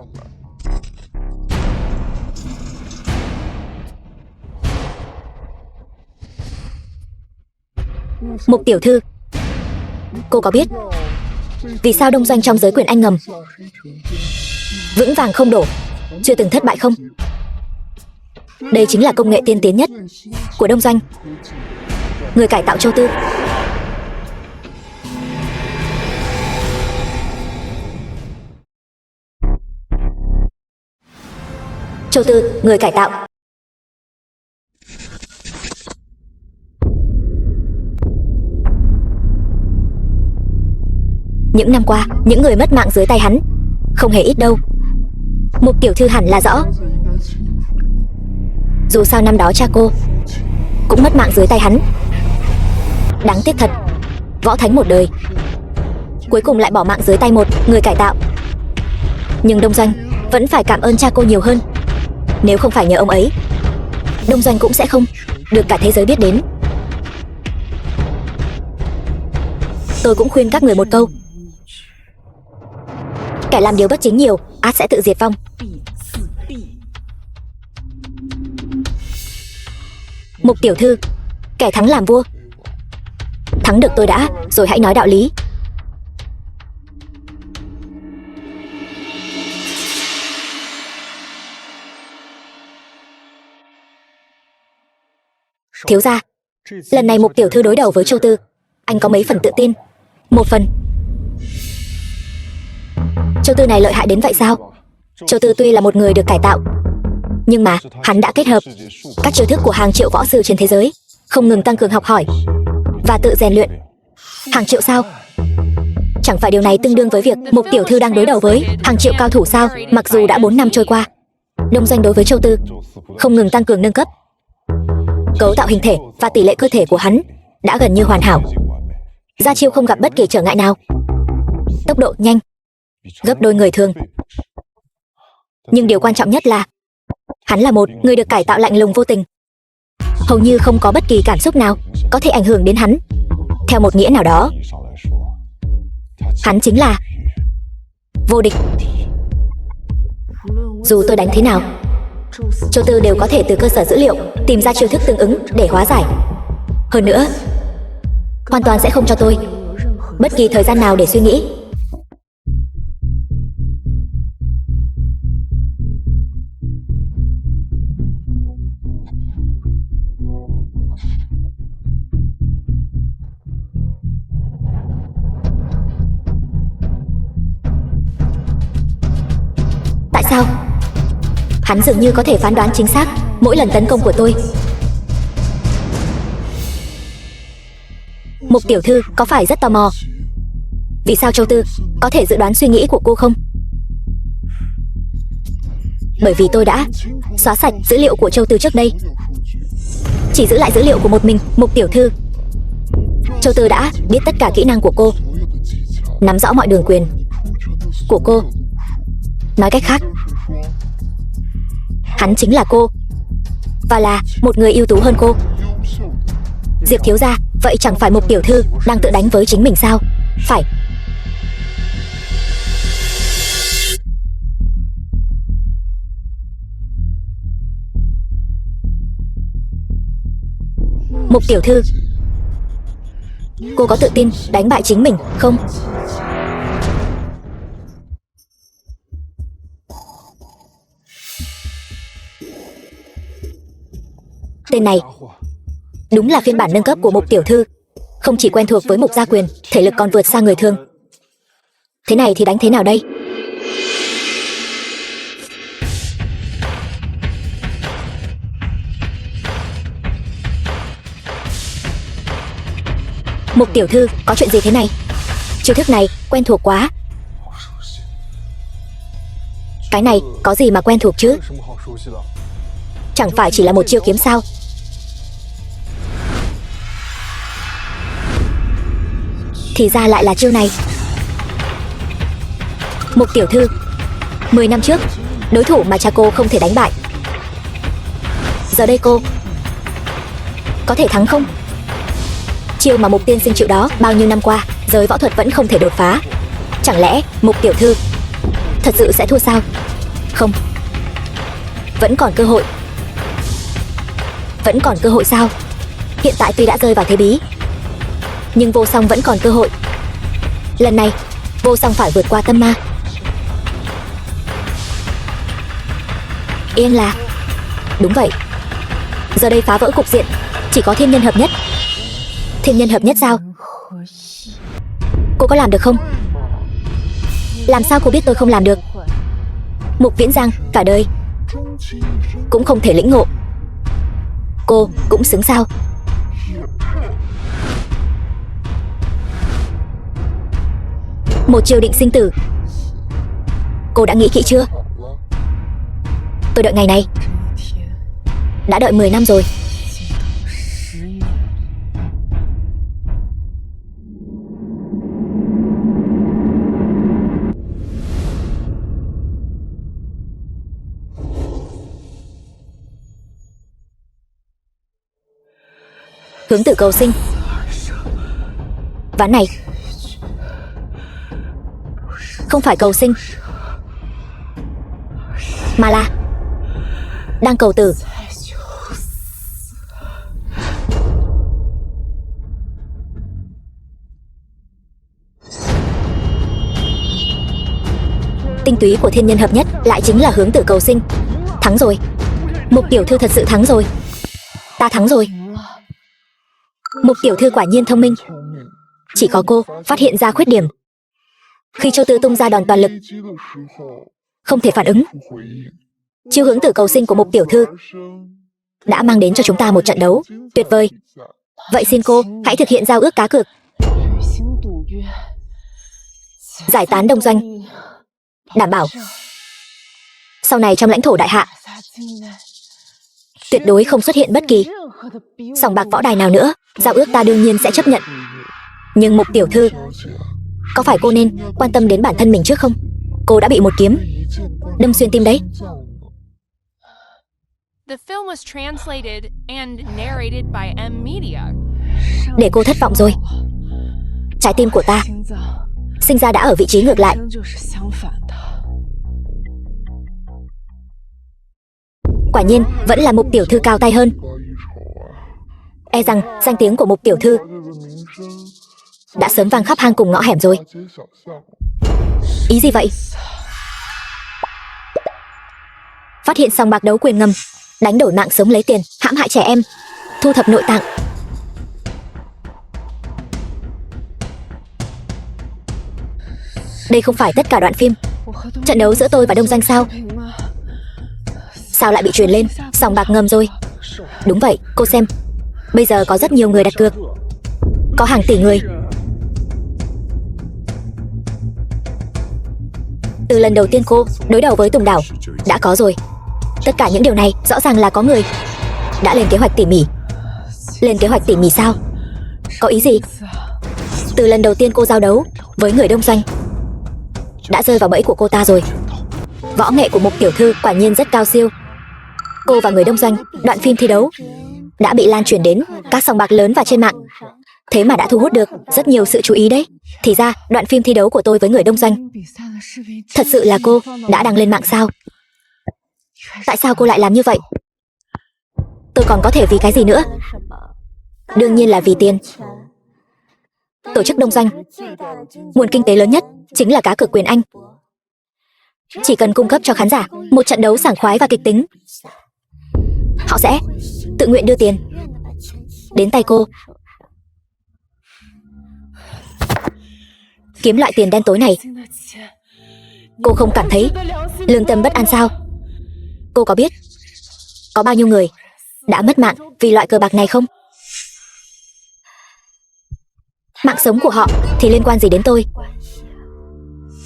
Mục tiểu thư, cô có biết vì sao Đông Doanh trong giới quyền Anh ngầm vững vàng không đổ, chưa từng thất bại không? Đây chính là công nghệ tiên tiến nhất của Đông Doanh. Người cải tạo Châu Tư. Châu Tư, người cải tạo. Những năm qua, những người mất mạng dưới tay hắn không hề ít đâu. Mục tiểu thư hẳn là rõ. Dù sao năm đó cha cô cũng mất mạng dưới tay hắn. Đáng tiếc thật, võ thánh một đời, cuối cùng lại bỏ mạng dưới tay một người cải tạo. Nhưng Đông Doanh vẫn phải cảm ơn cha cô nhiều hơn. Nếu không phải nhờ ông ấy, Đông Doanh cũng sẽ không được cả thế giới biết đến. Tôi cũng khuyên các người một câu: kẻ làm điều bất chính nhiều, ắt sẽ tự diệt vong. Mục tiểu thư, kẻ thắng làm vua. Thắng được tôi đã, rồi hãy nói đạo lý. Thiếu gia, lần này Mục tiểu thư đối đầu với Châu Tư, anh có mấy phần tự tin? Một phần. Châu Tư này lợi hại đến vậy sao? Châu Tư tuy là một người được cải tạo, nhưng mà hắn đã kết hợp các chiêu thức của hàng triệu võ sư trên thế giới, không ngừng tăng cường học hỏi và tự rèn luyện. Hàng triệu sao? Chẳng phải điều này tương đương với việc Mục tiểu thư đang đối đầu với hàng triệu cao thủ sao? Mặc dù đã 4 năm trôi qua, Đông Doanh đối với Châu Tư không ngừng tăng cường nâng cấp. Cấu tạo hình thể và tỷ lệ cơ thể của hắn đã gần như hoàn hảo. Ra chiêu không gặp bất kỳ trở ngại nào. Tốc độ nhanh gấp đôi người thường. Nhưng điều quan trọng nhất là hắn là một người được cải tạo lạnh lùng vô tình. Hầu như không có bất kỳ cảm xúc nào có thể ảnh hưởng đến hắn. Theo một nghĩa nào đó, hắn chính là vô địch. Dù tôi đánh thế nào, Châu Tư đều có thể từ cơ sở dữ liệu tìm ra chiêu thức tương ứng để hóa giải. Hơn nữa, hoàn toàn sẽ không cho tôi bất kỳ thời gian nào để suy nghĩ. Tại sao? Hắn dường như có thể phán đoán chính xác mỗi lần tấn công của tôi. Mục tiểu thư có phải rất tò mò vì sao Châu Tư có thể dự đoán suy nghĩ của cô không? Bởi vì tôi đã xóa sạch dữ liệu của Châu Tư trước đây, chỉ giữ lại dữ liệu của một mình Mục tiểu thư. Châu Tư đã biết tất cả kỹ năng của cô, nắm rõ mọi đường quyền của cô. Nói cách khác, hắn chính là cô, và là một người ưu tú hơn cô. Diệp thiếu gia, vậy chẳng phải Mục tiểu thư đang tự đánh với chính mình sao? Phải. Mục tiểu thư, cô có tự tin đánh bại chính mình không? Tên này đúng là phiên bản nâng cấp của Mục tiểu thư. Không chỉ quen thuộc với Mục gia quyền, thể lực còn vượt xa người thường. Thế này thì đánh thế nào đây? Mục tiểu thư, có chuyện gì thế này? Chiêu thức này quen thuộc quá. Cái này có gì mà quen thuộc chứ? Chẳng phải chỉ là một chiêu kiếm sao? Thì ra lại là chiêu này. Mục tiểu thư, 10 năm trước, đối thủ mà cha cô không thể đánh bại, giờ đây cô có thể thắng không? Chiêu mà Mục tiên sinh chịu đó bao nhiêu năm qua, giới võ thuật vẫn không thể đột phá. Chẳng lẽ Mục tiểu thư thật sự sẽ thua sao? Không, vẫn còn cơ hội. Vẫn còn cơ hội sao? Hiện tại tuy đã rơi vào thế bí, nhưng Vô Song vẫn còn cơ hội. Lần này Vô Song phải vượt qua tâm ma. Yên là đúng vậy. Giờ đây phá vỡ cục diện chỉ có thiên nhân hợp nhất. Thiên nhân hợp nhất sao? Cô có làm được không? Làm sao cô biết tôi không làm được? Mục Viễn Giang cả đời cũng không thể lĩnh ngộ, cô cũng xứng sao? Một chiêu định sinh tử. Cô đã nghĩ kỹ chưa? Tôi đợi ngày này đã đợi 10 năm rồi. Hướng tử cầu sinh. Ván này không phải cầu sinh, mà là đang cầu tử. Tinh túy của thiên nhân hợp nhất lại chính là hướng tử cầu sinh. Thắng rồi. Mục tiểu thư thật sự thắng rồi. Ta thắng rồi. Mục tiểu thư quả nhiên thông minh. Chỉ có cô phát hiện ra khuyết điểm. Khi Châu Tư tung ra đòn toàn lực, không thể phản ứng. Chiêu hướng tử cầu sinh của Mục tiểu thư đã mang đến cho chúng ta một trận đấu tuyệt vời. Vậy xin cô hãy thực hiện giao ước cá cược, giải tán đông doanh, đảm bảo sau này trong lãnh thổ đại hạ tuyệt đối không xuất hiện bất kỳ sòng bạc võ đài nào nữa. Giao ước ta đương nhiên sẽ chấp nhận. Nhưng Mục tiểu thư, có phải cô nên quan tâm đến bản thân mình trước không? Cô đã bị một kiếm đâm xuyên tim đấy. The film was translated and narrated by M Media. Để cô thất vọng rồi. Trái tim của ta sinh ra đã ở vị trí ngược lại. Quả nhiên vẫn là Mục tiểu thư cao tay hơn. E rằng danh tiếng của Mục tiểu thư đã sớm vang khắp hang cùng ngõ hẻm rồi. Ý gì vậy? Phát hiện sòng bạc đấu quyền ngầm, đánh đổi mạng sống lấy tiền, hãm hại trẻ em, thu thập nội tạng. Đây không phải tất cả đoạn phim trận đấu giữa tôi và Đông Doanh sao? Sao lại bị truyền lên sòng bạc ngầm rồi? Đúng vậy, cô xem, bây giờ có rất nhiều người đặt cược, có hàng tỷ người. Từ lần đầu tiên cô đối đầu với Tùng Đảo đã có rồi. Tất cả những điều này rõ ràng là có người đã lên kế hoạch tỉ mỉ. Lên kế hoạch tỉ mỉ sao? Có ý gì? Từ lần đầu tiên cô giao đấu với người Đông Doanh đã rơi vào bẫy của cô ta rồi. Võ nghệ của Mục tiểu thư quả nhiên rất cao siêu. Cô và người Đông Doanh đoạn phim thi đấu đã bị lan truyền đến các sòng bạc lớn và trên mạng. Thế mà đã thu hút được rất nhiều sự chú ý đấy. Thì ra đoạn phim thi đấu của tôi với người Đông Doanh thật sự là cô đã đăng lên mạng sao? Tại sao cô lại làm như vậy? Tôi còn có thể vì cái gì nữa? Đương nhiên là vì tiền. Tổ chức Đông Doanh, nguồn kinh tế lớn nhất chính là cá cược quyền Anh. Chỉ cần cung cấp cho khán giả một trận đấu sảng khoái và kịch tính, họ sẽ tự nguyện đưa tiền đến tay cô. Kiếm loại tiền đen tối này, cô không cảm thấy lương tâm bất an sao? Cô có biết có bao nhiêu người đã mất mạng vì loại cờ bạc này không? Mạng sống của họ thì liên quan gì đến tôi?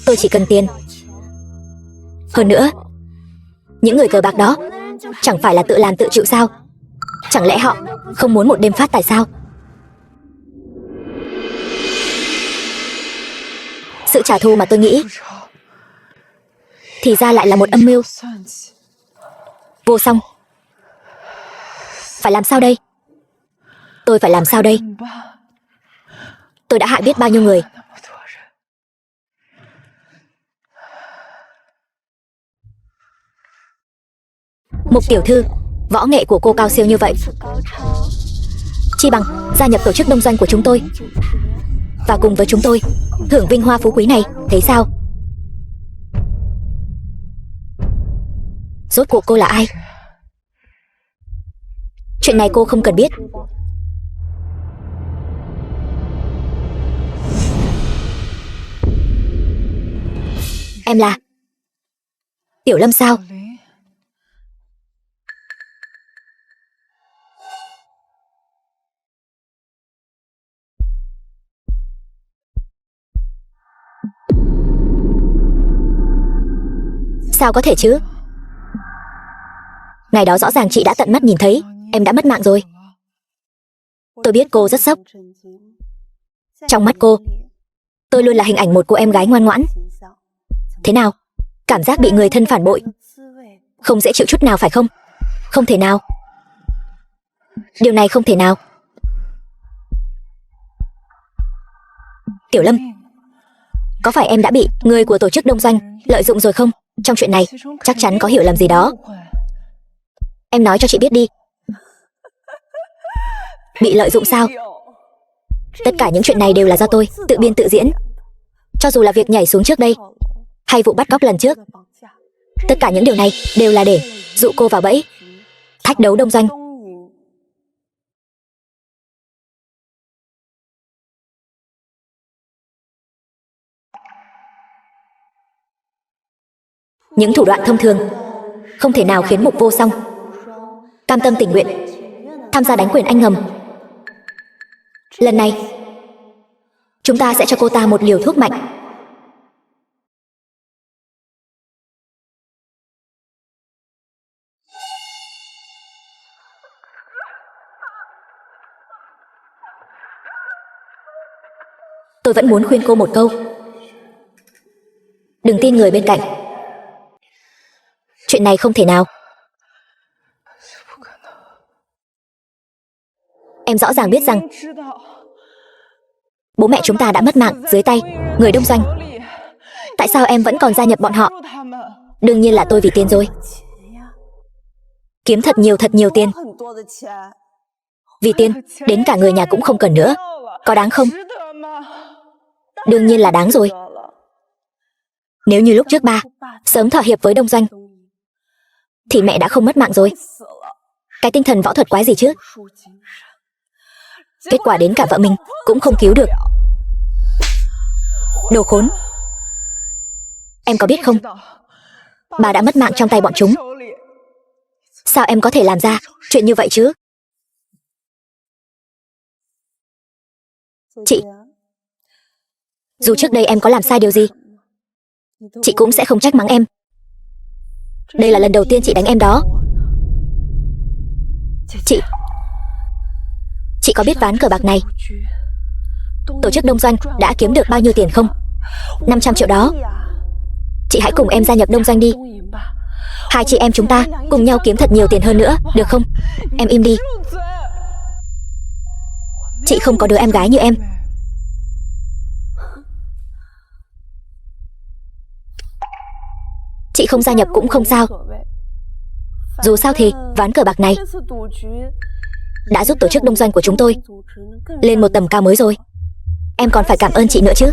Tôi chỉ cần tiền. Hơn nữa, những người cờ bạc đó chẳng phải là tự làm tự chịu sao? Chẳng lẽ họ không muốn một đêm phát tài sao? Sự trả thù mà tôi nghĩ thì ra lại là một âm mưu. Vô song, phải làm sao đây? Tôi phải làm sao đây? Tôi đã hại biết bao nhiêu người. Mục tiểu thư, võ nghệ của cô cao siêu như vậy, chi bằng gia nhập tổ chức đông doanh của chúng tôi và cùng với chúng tôi hưởng vinh hoa phú quý này, thấy sao? Rốt cuộc cô là ai? Chuyện này cô không cần biết. Em là Tiểu Lâm sao? Sao có thể chứ? Ngày đó rõ ràng chị đã tận mắt nhìn thấy em đã mất mạng rồi. Tôi biết cô rất sốc. Trong mắt cô, tôi luôn là hình ảnh một cô em gái ngoan ngoãn. Thế nào? Cảm giác bị người thân phản bội không dễ chịu chút nào phải không? Không thể nào. Điều này không thể nào. Tiểu Lâm, có phải em đã bị người của tổ chức đông doanh lợi dụng rồi không? Trong chuyện này chắc chắn có hiểu lầm gì đó. Em nói cho chị biết đi. Bị lợi dụng sao? Tất cả những chuyện này đều là do tôi tự biên tự diễn. Cho dù là việc nhảy xuống trước đây hay vụ bắt cóc lần trước, tất cả những điều này đều là để dụ cô vào bẫy thách đấu đông doanh. Những thủ đoạn thông thường không thể nào khiến Mục Vô Song cam tâm tình nguyện tham gia đánh quyền anh ngầm. Lần này chúng ta sẽ cho cô ta một liều thuốc mạnh. Tôi vẫn muốn khuyên cô một câu. Đừng tin người bên cạnh. Chuyện này không thể nào. Em rõ ràng biết rằng bố mẹ chúng ta đã mất mạng dưới tay người đông doanh. Tại sao em vẫn còn gia nhập bọn họ? Đương nhiên là tôi vì tiền rồi. Kiếm thật nhiều tiền. Vì tiền, đến cả người nhà cũng không cần nữa. Có đáng không? Đương nhiên là đáng rồi. Nếu như lúc trước ba sớm thỏa hiệp với đông doanh thì mẹ đã không mất mạng rồi. Cái tinh thần võ thuật quái gì chứ? Kết quả đến cả vợ mình cũng không cứu được. Đồ khốn. Em có biết không, bà đã mất mạng trong tay bọn chúng. Sao em có thể làm ra chuyện như vậy chứ? Chị, dù trước đây em có làm sai điều gì, chị cũng sẽ không trách mắng em. Đây là lần đầu tiên chị đánh em đó. Chị có biết ván cờ bạc này tổ chức đông doanh đã kiếm được bao nhiêu tiền không? 500 triệu đó. Chị hãy cùng em gia nhập đông doanh đi. Hai chị em chúng ta cùng nhau kiếm thật nhiều tiền hơn nữa, được không? Em im đi. Chị không có đứa em gái như em. Chị không gia nhập cũng không sao. Dù sao thì ván cờ bạc này đã giúp tổ chức đông doanh của chúng tôi lên một tầm cao mới rồi. Em còn phải cảm ơn chị nữa chứ.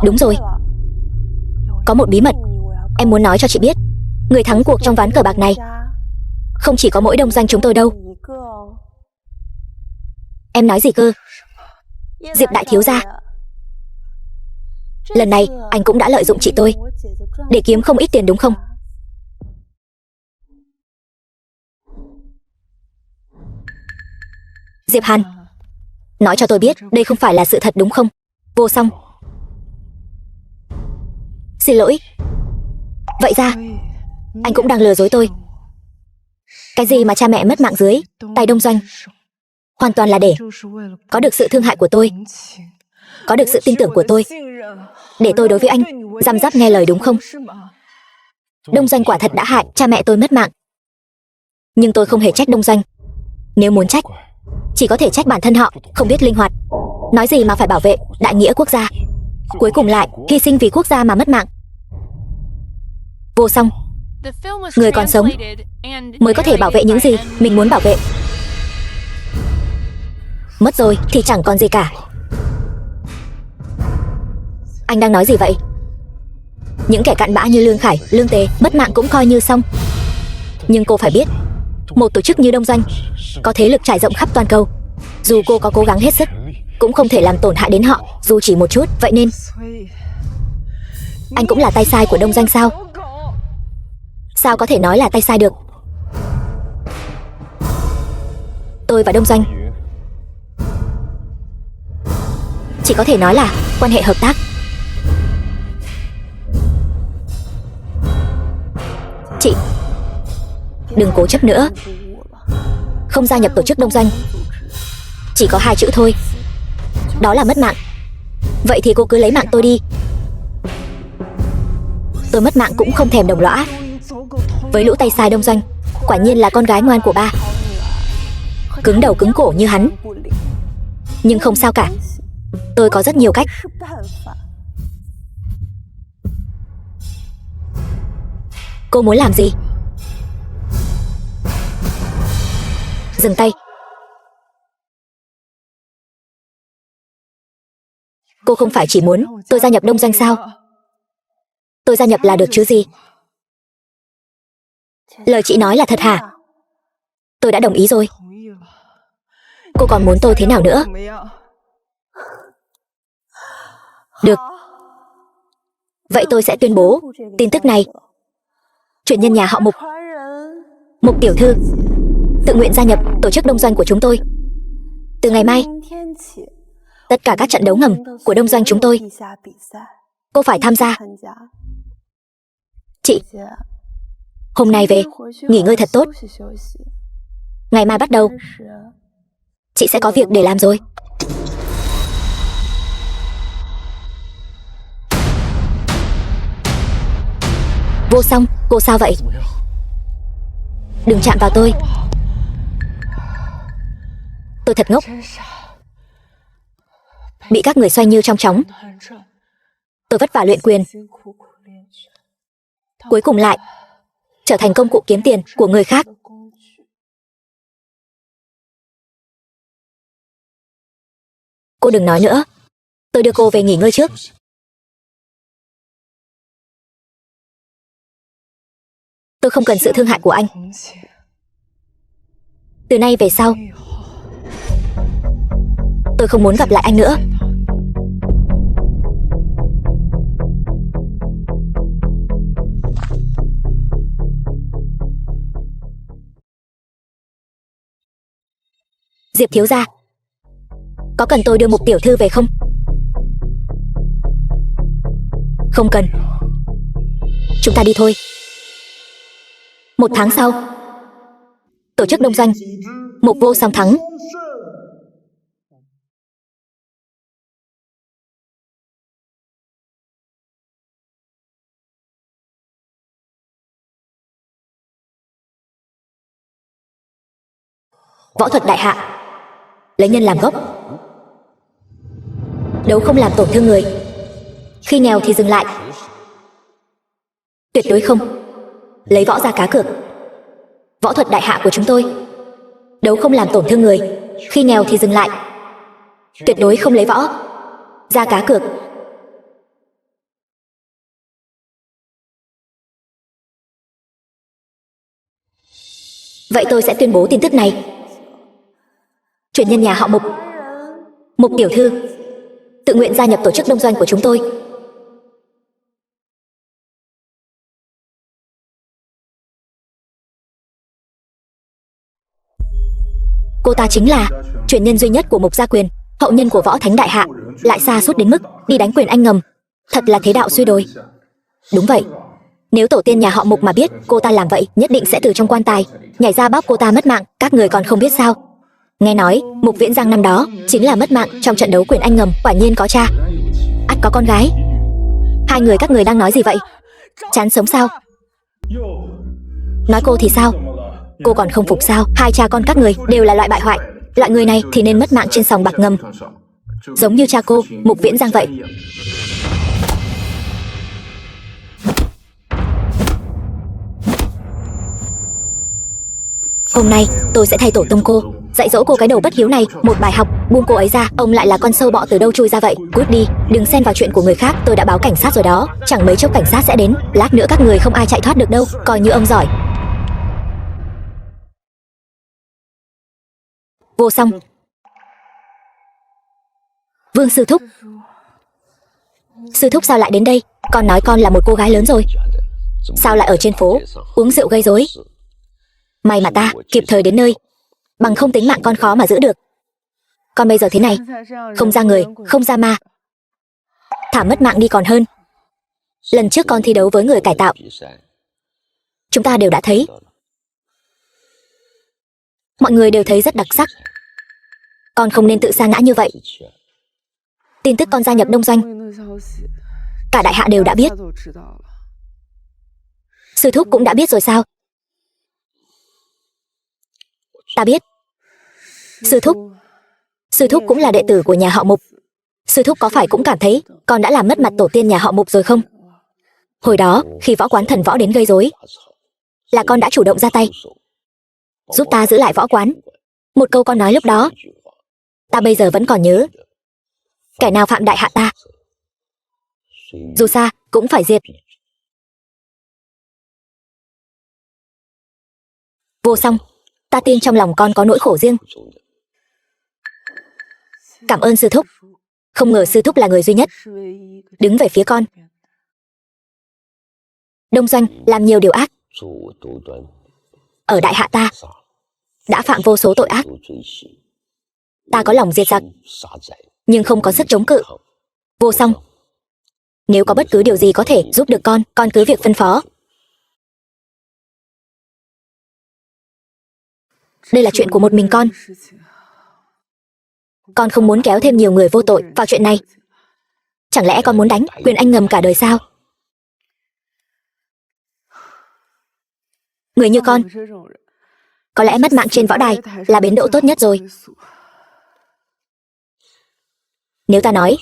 Đúng rồi, có một bí mật em muốn nói cho chị biết. Người thắng cuộc trong ván cờ bạc này không chỉ có mỗi đông doanh chúng tôi đâu. Em nói gì cơ? Diệp đại thiếu gia. Lần này anh cũng đã lợi dụng chị tôi để kiếm không ít tiền đúng không? Diệp Hàn, Nói cho tôi biết đây không phải là sự thật đúng không? Vô Song. Xin lỗi. Vậy ra anh cũng đang lừa dối tôi. Cái gì mà cha mẹ mất mạng dưới tay Đông Doanh hoàn toàn là để có được sự thương hại của tôi, có được sự tin tưởng của tôi, để tôi đối với anh răm rắp nghe lời đúng không? Đông Doanh quả thật đã hại cha mẹ tôi mất mạng, nhưng tôi không hề trách Đông Doanh. Nếu muốn trách, chỉ có thể trách bản thân họ không biết linh hoạt. Nói gì mà phải bảo vệ đại nghĩa quốc gia, cuối cùng lại hy sinh vì quốc gia mà mất mạng. Vô Song, người còn sống mới có thể bảo vệ những gì mình muốn bảo vệ. Mất rồi thì chẳng còn gì cả. Anh đang nói gì vậy? Những kẻ cặn bã như Lương Khải, Lương Tế mất mạng cũng coi như xong. Nhưng cô phải biết, một tổ chức như Đông Doanh có thế lực trải rộng khắp toàn cầu. Dù cô có cố gắng hết sức, cũng không thể làm tổn hại đến họ dù chỉ một chút. Vậy nên anh cũng là tay sai của Đông Doanh sao? Sao có thể nói là tay sai được? Tôi và Đông Doanh chỉ có thể nói là quan hệ hợp tác. Chị đừng cố chấp nữa. Không gia nhập tổ chức Đông Doanh chỉ có 2 chữ thôi, đó là mất mạng. Vậy thì cô cứ lấy mạng tôi đi. Tôi mất mạng cũng không thèm đồng lõa với lũ tay sai Đông Doanh. Quả nhiên là con gái ngoan của ba, cứng đầu cứng cổ như hắn. Nhưng không sao cả, tôi có rất nhiều cách. Cô muốn làm gì? Dừng tay. Cô không phải chỉ muốn tôi gia nhập Đông Doanh sao? Tôi gia nhập là được chứ gì? Lời chị nói là thật hả? Tôi đã đồng ý rồi. Cô còn muốn tôi thế nào nữa? Được. Vậy tôi sẽ tuyên bố tin tức này. Truyền nhân nhà họ Mục, Mục tiểu thư, tự nguyện gia nhập tổ chức Đông Doanh của chúng tôi. Từ ngày mai, tất cả các trận đấu ngầm của Đông Doanh chúng tôi, cô phải tham gia. Chị, hôm nay về, nghỉ ngơi thật tốt. Ngày mai bắt đầu, chị sẽ có việc để làm rồi. Vô Song, cô sao vậy? Đừng chạm vào tôi. Tôi thật ngốc, bị các người xoay như trong chóng. Tôi vất vả luyện quyền, cuối cùng lại trở thành công cụ kiếm tiền của người khác. Cô đừng nói nữa. Tôi đưa cô về nghỉ ngơi trước. Tôi không cần sự thương hại của anh. Từ nay về sau, tôi không muốn gặp lại anh nữa. Diệp thiếu gia, có cần tôi đưa Mục tiểu thư về không? Không cần. Chúng ta đi thôi. 1 tháng sau, tổ chức Đông Doanh, Mục Vô Song thắng. Võ thuật đại hạ, lấy nhân làm gốc. Đấu không làm tổn thương người. Khi nghèo thì dừng lại. Tuyệt đối không lấy võ ra cá cược. Võ thuật đại hạ của chúng tôi, đấu không làm tổn thương người. Khi nghèo thì dừng lại. Tuyệt đối không lấy võ ra cá cược. Vậy tôi sẽ tuyên bố tin tức này. Truyền nhân nhà họ Mục, Mục tiểu thư, tự nguyện gia nhập tổ chức Đông Doanh của chúng tôi. Cô ta chính là truyền nhân duy nhất của Mục gia quyền, Hậu nhân của Võ Thánh Đại Hạ lại xa suốt đến mức đi đánh Quyền Anh ngầm. Thật là thế đạo suy đồi. Đúng vậy. Nếu tổ tiên nhà họ Mục mà biết cô ta làm vậy, nhất định sẽ từ trong quan tài nhảy ra bóp cô ta mất mạng. Các người còn không biết sao? Nghe nói Mục Viễn Giang năm đó chính là mất mạng trong trận đấu Quyền Anh ngầm. Quả nhiên có cha, ắt có con gái. Hai người các người đang nói gì vậy? Chán sống sao? Nói cô thì sao? Cô còn không phục sao? Hai cha con các người đều là loại bại hoại. Loại người này thì nên mất mạng trên sòng bạc ngầm, giống như cha cô, Mục Viễn Giang vậy. Hôm nay tôi sẽ thay tổ tông cô, dạy dỗ cô cái đầu bất hiếu này một bài học. Buông cô ấy ra. Ông lại là con sâu bọ từ đâu chui ra vậy? Cút đi, đừng xen vào chuyện của người khác. Tôi đã báo cảnh sát rồi đó. Chẳng mấy chốc cảnh sát sẽ đến. Lát nữa các người không ai chạy thoát được đâu. Coi như ông giỏi. Vô Song. Vương sư thúc. Sư thúc sao lại đến đây? Con nói con là một cô gái lớn rồi, sao lại ở trên phố uống rượu gây rối? May mà ta kịp thời đến nơi, bằng không tính mạng con khó mà giữ được. Con bây giờ thế này, không ra người, không ra ma, thả mất mạng đi còn hơn. Lần trước con thi đấu với người cải tạo, chúng ta đều đã thấy, mọi người đều thấy rất đặc sắc. Con không nên tự sa ngã như vậy. Tin tức con gia nhập Đông Doanh, cả đại hạ đều đã biết. Sư thúc cũng đã biết rồi sao? Ta biết. Sư thúc cũng là đệ tử của nhà họ Mục. Sư thúc có phải cũng cảm thấy con đã làm mất mặt tổ tiên nhà họ Mục rồi không? Hồi đó khi võ quán Thần Võ đến gây rối, là con đã chủ động ra tay giúp ta giữ lại võ quán. Một câu con nói lúc đó, ta bây giờ vẫn còn nhớ. Kẻ nào phạm đại hạ ta, dù xa cũng phải diệt. Vô Song, ta tin trong lòng con có nỗi khổ riêng. Cảm ơn sư thúc. Không ngờ sư thúc là người duy nhất đứng về phía con. Đông Doanh làm nhiều điều ác, ở đại hạ ta đã phạm vô số tội ác. Ta có lòng diệt giặc, nhưng không có sức chống cự. Vô Song, nếu có bất cứ điều gì có thể giúp được con cứ việc phân phó. Đây là chuyện của một mình con. Con không muốn kéo thêm nhiều người vô tội vào chuyện này. Chẳng lẽ con muốn đánh Quyền Anh ngầm cả đời sao? Người như con, có lẽ mất mạng trên võ đài là bến đỗ tốt nhất rồi. Nếu ta nói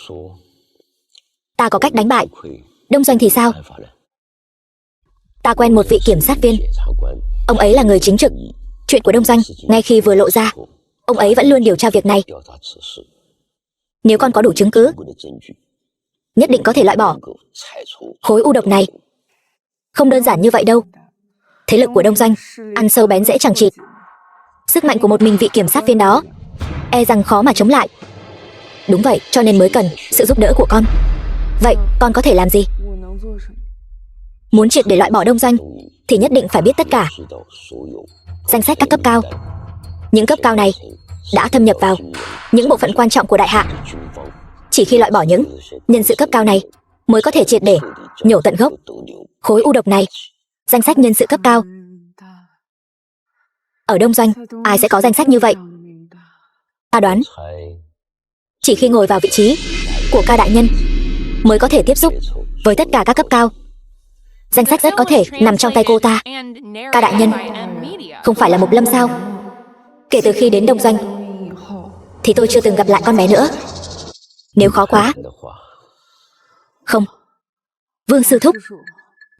ta có cách đánh bại Đông Doanh thì sao? Ta quen một vị kiểm sát viên, ông ấy là người chính trực. Chuyện của Đông Doanh ngay khi vừa lộ ra, ông ấy vẫn luôn điều tra việc này. Nếu con có đủ chứng cứ, nhất định có thể loại bỏ khối u độc này. Không đơn giản như vậy đâu. Thế lực của Đông Doanh ăn sâu bén rễ chẳng chịt. Sức mạnh của một mình vị kiểm sát viên đó e rằng khó mà chống lại. Đúng vậy, cho nên mới cần sự giúp đỡ của con. Vậy con có thể làm gì? Muốn triệt để loại bỏ Đông Doanh thì nhất định phải biết tất cả danh sách các cấp cao. Những cấp cao này đã thâm nhập vào những bộ phận quan trọng của đại hạ. Chỉ khi loại bỏ những nhân sự cấp cao này mới có thể triệt để nhổ tận gốc khối u độc này. Danh sách nhân sự cấp cao ở Đông Doanh, ai sẽ có danh sách như vậy? Ta đoán chỉ khi ngồi vào vị trí của Ca đại nhân mới có thể tiếp xúc với tất cả các cấp cao. Danh sách rất có thể nằm trong tay cô ta. Ca đại nhân không phải là Mục Lâm sao? Kể từ khi đến Đông Doanh thì tôi chưa từng gặp lại con bé nữa. Nếu khó quá, không, Vương sư thúc,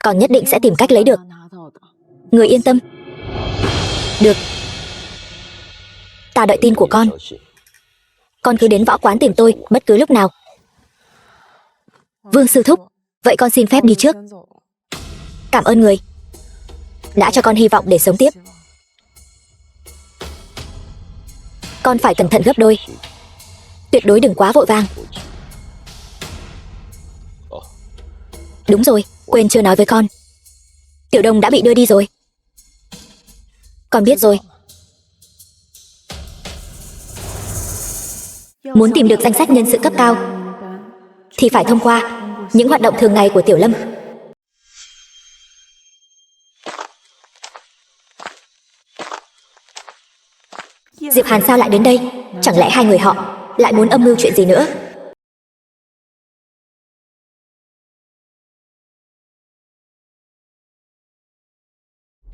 con nhất định sẽ tìm cách lấy được. Người yên tâm. Được, ta đợi tin của con. Con cứ đến võ quán tìm tôi bất cứ lúc nào. Vương sư thúc, vậy con xin phép đi trước. Cảm ơn người đã cho con hy vọng để sống tiếp. Con phải cẩn thận gấp đôi. Tuyệt đối đừng quá vội vàng. Đúng rồi, quên chưa nói với con. Tiểu Đông đã bị đưa đi rồi. Con biết rồi. Muốn tìm được danh sách nhân sự cấp cao thì phải thông qua những hoạt động thường ngày của Tiểu Lâm. Diệp Hàn sao lại đến đây? Chẳng lẽ hai người họ lại muốn âm mưu chuyện gì nữa?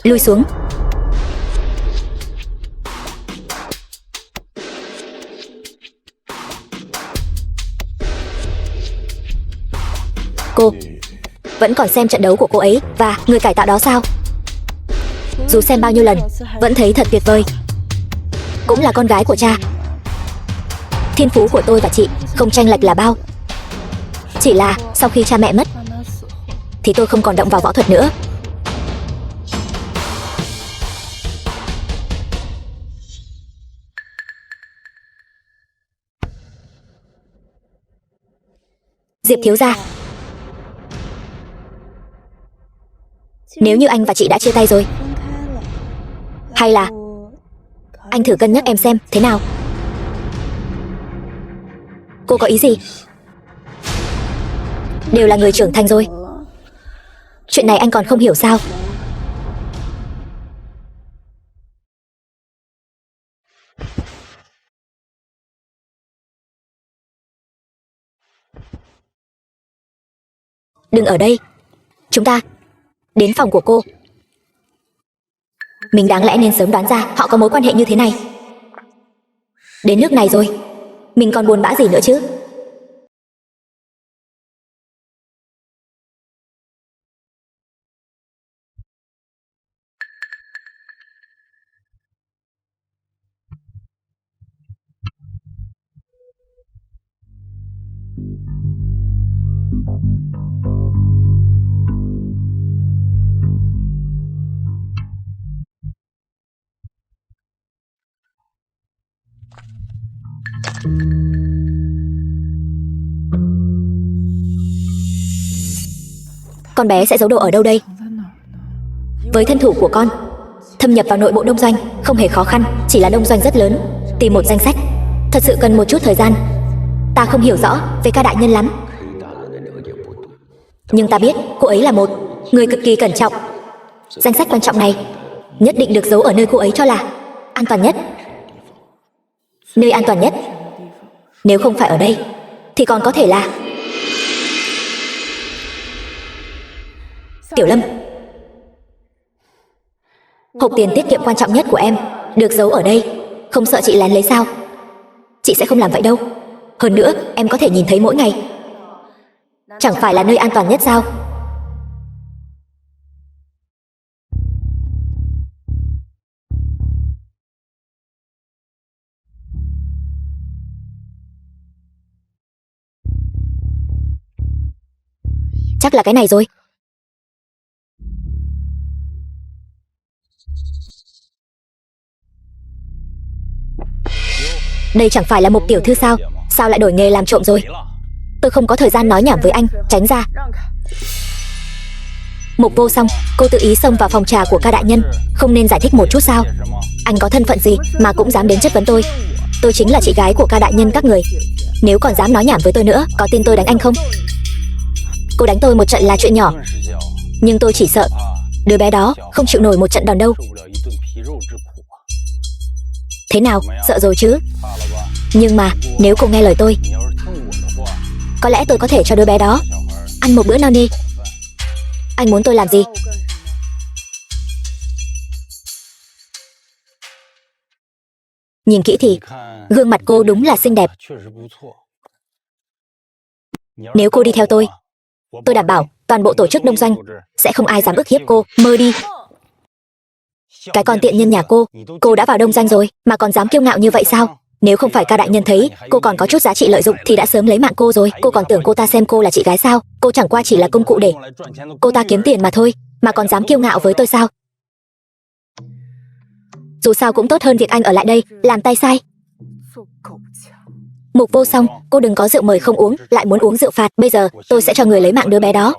Lui xuống. Cô vẫn còn xem trận đấu của cô ấy và người cải tạo đó sao? Dù xem bao nhiêu lần vẫn thấy thật tuyệt vời. Cũng là con gái của cha. Thiên phú của tôi và chị không chênh lệch là bao. Chỉ là sau khi cha mẹ mất thì tôi không còn động vào võ thuật nữa. Diệp thiếu gia, nếu như anh và chị đã chia tay rồi, hay là anh thử cân nhắc em xem thế nào? Cô có ý gì? Đều là người trưởng thành rồi. Chuyện này anh còn không hiểu sao? Đừng ở đây. Chúng ta đến phòng của cô. Mình đáng lẽ nên sớm đoán ra họ có mối quan hệ như thế này. Đến nước này rồi, mình còn buồn bã gì nữa chứ? Con bé sẽ giấu đồ ở đâu đây? Với thân thủ của con, thâm nhập vào nội bộ đông doanh không hề khó khăn. Chỉ là đông doanh rất lớn, tìm một danh sách thật sự cần một chút thời gian. Ta không hiểu rõ về ca đại nhân lắm, nhưng ta biết cô ấy là một người cực kỳ cẩn trọng. Danh sách quan trọng này nhất định được giấu ở nơi cô ấy cho là an toàn nhất. Nơi an toàn nhất, nếu không phải ở đây thì còn có thể là Tiểu Lâm. Hộp tiền tiết kiệm quan trọng nhất của em được giấu ở đây. Không sợ chị lén lấy sao? Chị sẽ không làm vậy đâu. Hơn nữa em có thể nhìn thấy mỗi ngày. Chẳng phải là nơi an toàn nhất sao? Chắc là cái này rồi. Đây chẳng phải là một tiểu thư sao? Sao lại đổi nghề làm trộm rồi? Tôi không có thời gian nói nhảm với anh, tránh ra. Mục Vô Song, cô tự ý xông vào phòng trà của ca đại nhân, không nên giải thích một chút sao? Anh có thân phận gì mà cũng dám đến chất vấn tôi? Tôi chính là chị gái của ca đại nhân các người. Nếu còn dám nói nhảm với tôi nữa, có tin tôi đánh anh không? Cô đánh tôi một trận là chuyện nhỏ, nhưng tôi chỉ sợ đứa bé đó không chịu nổi một trận đòn đâu. Thế nào, sợ rồi chứ? Nhưng mà nếu cô nghe lời tôi, có lẽ tôi có thể cho đứa bé đó ăn một bữa no nê. Anh muốn tôi làm gì? Nhìn kỹ thì gương mặt cô đúng là xinh đẹp. Nếu cô đi theo tôi đảm bảo toàn bộ tổ chức đông doanh sẽ không ai dám ức hiếp cô. Mơ đi. Cái con tiện nhân nhà cô đã vào đông doanh rồi mà còn dám kiêu ngạo như vậy sao? Nếu không phải ca đại nhân thấy cô còn có chút giá trị lợi dụng thì đã sớm lấy mạng cô rồi. Cô còn tưởng cô ta xem cô là chị gái sao? Cô chẳng qua chỉ là công cụ để cô ta kiếm tiền mà thôi, mà còn dám kiêu ngạo với tôi sao? Dù sao cũng tốt hơn việc anh ở lại đây làm tay sai. Mục Vô Song, cô đừng có rượu mời không uống lại muốn uống rượu phạt. Bây giờ tôi sẽ cho người lấy mạng đứa bé đó.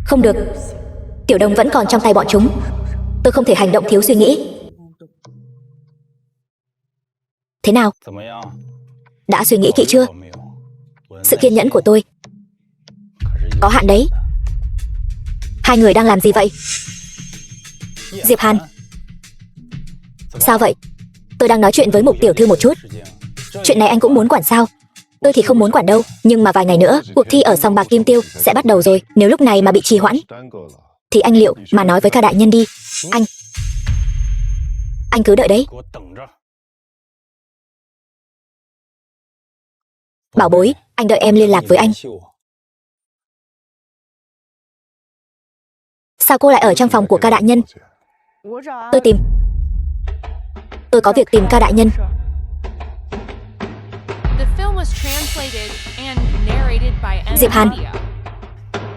Không được, Tiểu Đông vẫn còn trong tay bọn chúng. Tôi không thể hành động thiếu suy nghĩ. Thế nào? Đã suy nghĩ kỹ chưa? Sự kiên nhẫn của tôi có hạn đấy. Hai người đang làm gì vậy? Diệp Hàn. Sao vậy? Tôi đang nói chuyện với Mục tiểu thư một chút. Chuyện này anh cũng muốn quản sao? Tôi thì không muốn quản đâu. Nhưng mà vài ngày nữa, cuộc thi ở sòng bạc Kim Tiêu sẽ bắt đầu rồi. Nếu lúc này mà bị trì hoãn thì anh liệu mà nói với ca đại nhân đi. Anh cứ đợi đấy. Bảo bối, anh đợi em liên lạc với anh. Sao cô lại ở trong phòng của ca đại nhân? Tôi có việc tìm ca đại nhân. The film was translated and narrated by Diệp Hàn. Media.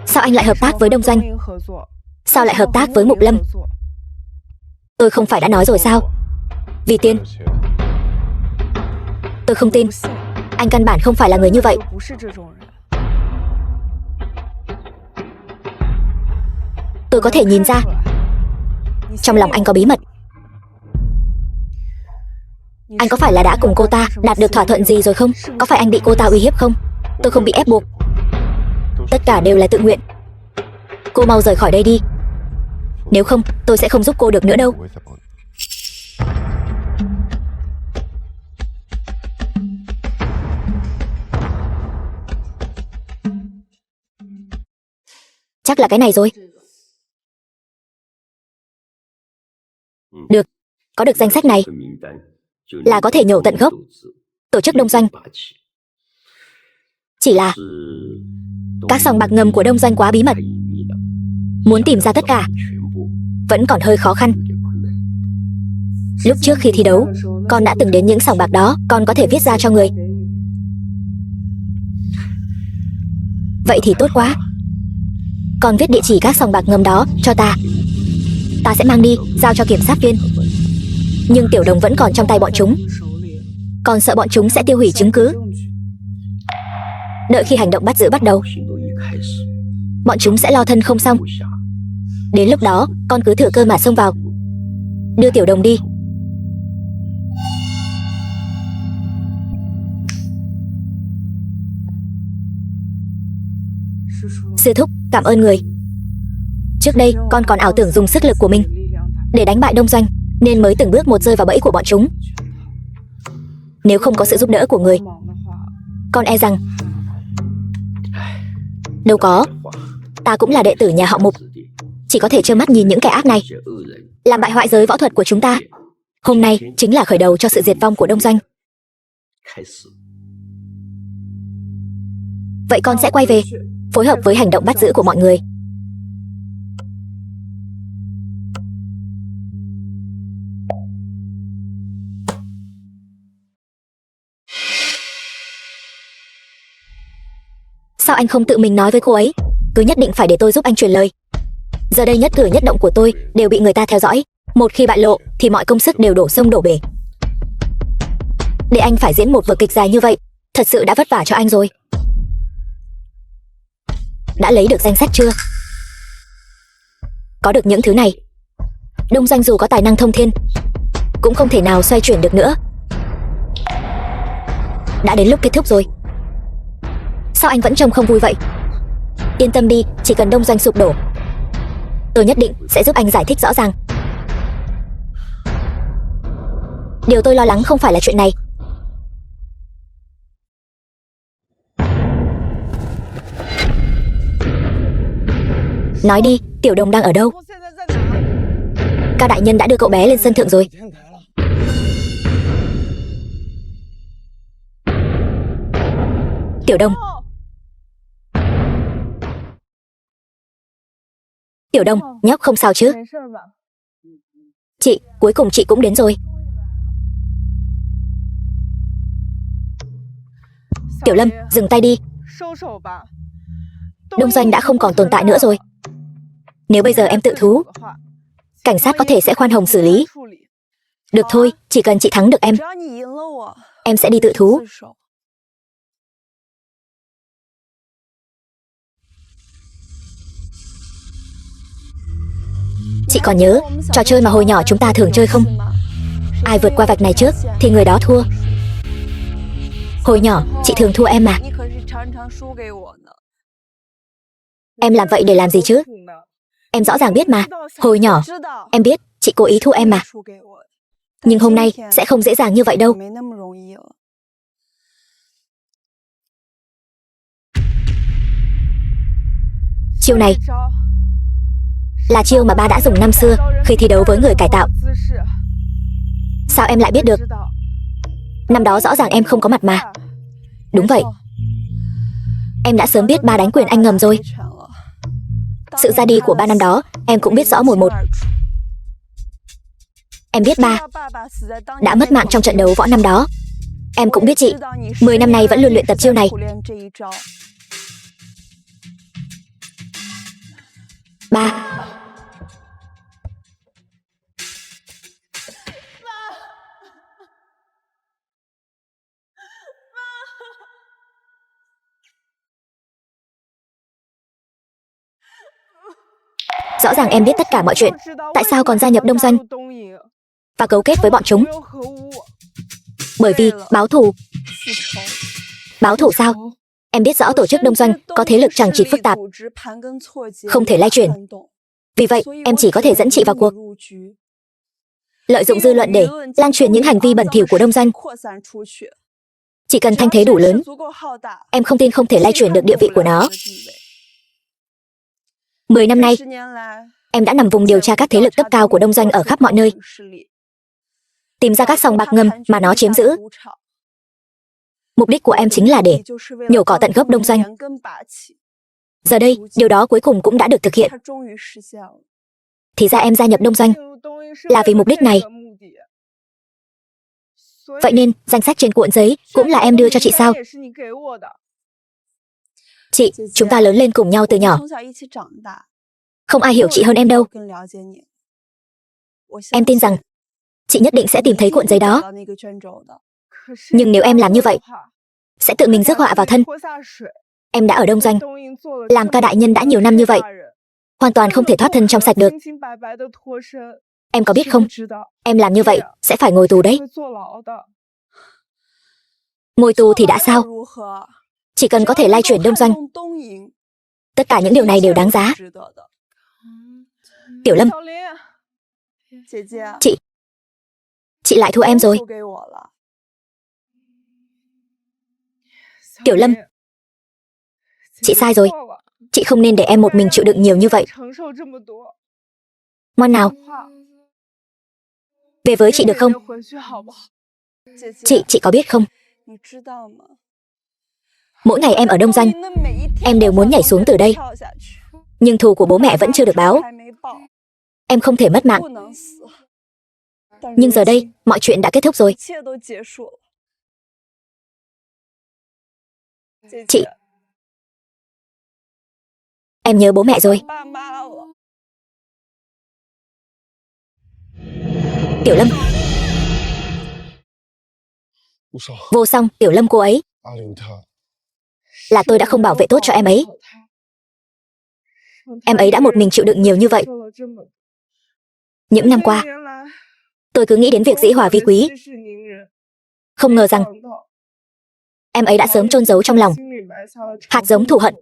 Sao anh lại hợp tác với Đông Doanh? Sao lại hợp tác với Mục Lâm? Tôi không phải đã nói rồi sao? Vì tiền. Tôi không tin. Anh căn bản không phải là người như vậy. Tôi có thể nhìn ra trong lòng anh có bí mật. Anh có phải là đã cùng cô ta đạt được thỏa thuận gì rồi không? Có phải anh bị cô ta uy hiếp không? Tôi không bị ép buộc. Tất cả đều là tự nguyện. Cô mau rời khỏi đây đi. Nếu không, tôi sẽ không giúp cô được nữa đâu. Chắc là cái này rồi. Được, có được danh sách này là có thể nhổ tận gốc tổ chức Đông Doanh. Chỉ là các sòng bạc ngầm của Đông Doanh quá bí mật, muốn tìm ra tất cả vẫn còn hơi khó khăn. Lúc trước khi thi đấu, con đã từng đến những sòng bạc đó, con có thể viết ra cho người. Vậy thì tốt quá. Con viết địa chỉ các sòng bạc ngầm đó cho ta. Ta sẽ mang đi, giao cho kiểm sát viên. Nhưng Tiểu Đồng vẫn còn trong tay bọn chúng. Con sợ bọn chúng sẽ tiêu hủy chứng cứ. Đợi khi hành động bắt giữ bắt đầu, bọn chúng sẽ lo thân không xong. Đến lúc đó, con cứ thừa cơ mà xông vào, đưa Tiểu Đồng đi. Sư thúc, cảm ơn người. Trước đây, con còn ảo tưởng dùng sức lực của mình để đánh bại Đông Doanh, nên mới từng bước một rơi vào bẫy của bọn chúng. Nếu không có sự giúp đỡ của người, con e rằng... Đâu có, ta cũng là đệ tử nhà họ Mục, chỉ có thể trơ mắt nhìn những kẻ ác này làm bại hoại giới võ thuật của chúng ta. Hôm nay chính là khởi đầu cho sự diệt vong của Đông Doanh. Vậy con sẽ quay về, phối hợp với hành động bắt giữ của mọi người. Sao anh không tự mình nói với cô ấy? Cứ nhất định phải để tôi giúp anh truyền lời. Giờ đây nhất cử nhất động của tôi đều bị người ta theo dõi. Một khi bại lộ thì mọi công sức đều đổ sông đổ bể. Để anh phải diễn một vở kịch dài như vậy, thật sự đã vất vả cho anh rồi. Đã lấy được danh sách chưa? Có được những thứ này, Đông Doanh dù có tài năng thông thiên cũng không thể nào xoay chuyển được nữa. Đã đến lúc kết thúc rồi. Sao anh vẫn trông không vui vậy? Yên tâm đi, chỉ cần Đông Doanh sụp đổ, tôi nhất định sẽ giúp anh giải thích rõ ràng. Điều tôi lo lắng không phải là chuyện này. Nói đi, Tiểu Đồng đang ở đâu? Cao đại nhân đã đưa cậu bé lên sân thượng rồi. Tiểu Đồng. Tiểu Đồng, nhóc không sao chứ? Chị, cuối cùng chị cũng đến rồi. Tiểu Lâm, dừng tay đi. Đông Doanh đã không còn tồn tại nữa rồi. Nếu bây giờ em tự thú, cảnh sát có thể sẽ khoan hồng xử lý. Được thôi, chỉ cần chị thắng được em sẽ đi tự thú. Chị còn nhớ trò chơi mà hồi nhỏ chúng ta thường chơi không? Ai vượt qua vạch này trước thì người đó thua. Hồi nhỏ, chị thường thua em mà. Em làm vậy để làm gì chứ? Em rõ ràng biết mà. Hồi nhỏ, em biết chị cố ý thua em mà. Nhưng hôm nay sẽ không dễ dàng như vậy đâu. Chiêu này là chiêu mà ba đã dùng năm xưa khi thi đấu với người cải tạo. Sao em lại biết được? Năm đó rõ ràng em không có mặt mà. Đúng vậy. Em đã sớm biết ba đánh quyền anh ngầm rồi. Sự ra đi của ba năm đó em cũng biết rõ mồn một. Em biết ba đã mất mạng trong trận đấu võ năm đó. Em cũng biết chị 10 năm nay vẫn luôn luyện tập chiêu này. Ba. Rõ ràng em biết tất cả mọi chuyện. Tại sao còn gia nhập Đông Doanh và cấu kết với bọn chúng? Bởi vì báo thù. Báo thù sao? Em biết rõ tổ chức Đông Doanh có thế lực chằng chịt phức tạp, không thể lay chuyển. Vì vậy, em chỉ có thể dẫn chị vào cuộc. Lợi dụng dư luận để lan truyền những hành vi bẩn thỉu của Đông Doanh. Chỉ cần thanh thế đủ lớn, em không tin không thể lay chuyển được địa vị của nó. 10 năm nay, em đã nằm vùng điều tra các thế lực cấp cao của Đông Doanh ở khắp mọi nơi, tìm ra các sòng bạc ngầm mà nó chiếm giữ. Mục đích của em chính là để nhổ cỏ tận gốc Đông Doanh. Giờ đây, điều đó cuối cùng cũng đã được thực hiện. Thì ra em gia nhập Đông Doanh là vì mục đích này. Vậy nên, danh sách trên cuộn giấy cũng là em đưa cho chị sao? Chị, chúng ta lớn lên cùng nhau từ nhỏ. Không ai hiểu chị hơn em đâu. Em tin rằng chị nhất định sẽ tìm thấy cuộn giấy đó. Nhưng nếu em làm như vậy, sẽ tự mình rước họa vào thân. Em đã ở Đông Doanh, làm ca đại nhân đã nhiều năm như vậy, hoàn toàn không thể thoát thân trong sạch được. Em có biết không, em làm như vậy sẽ phải ngồi tù đấy. Ngồi tù thì đã sao? Chỉ cần có thể lay chuyển Đông Doanh, tất cả những điều này đều đáng giá. Tiểu Lâm, chị lại thua em rồi. Tiểu Lâm, chị sai rồi. Chị không nên để em một mình chịu đựng nhiều như vậy. Ngoan nào, về với chị được không? Chị có biết không? Mỗi ngày em ở Đông Doanh, em đều muốn nhảy xuống từ đây. Nhưng thù của bố mẹ vẫn chưa được báo. Em không thể mất mạng. Nhưng giờ đây, mọi chuyện đã kết thúc rồi. Chị, em nhớ bố mẹ rồi. Tiểu Lâm. Vô Song, Tiểu Lâm cô ấy. Là tôi đã không bảo vệ tốt cho em ấy. Em ấy đã một mình chịu đựng nhiều như vậy. Những năm qua, tôi cứ nghĩ đến việc dĩ hòa vi quý. Không ngờ rằng em ấy đã sớm chôn giấu trong lòng hạt giống thù hận.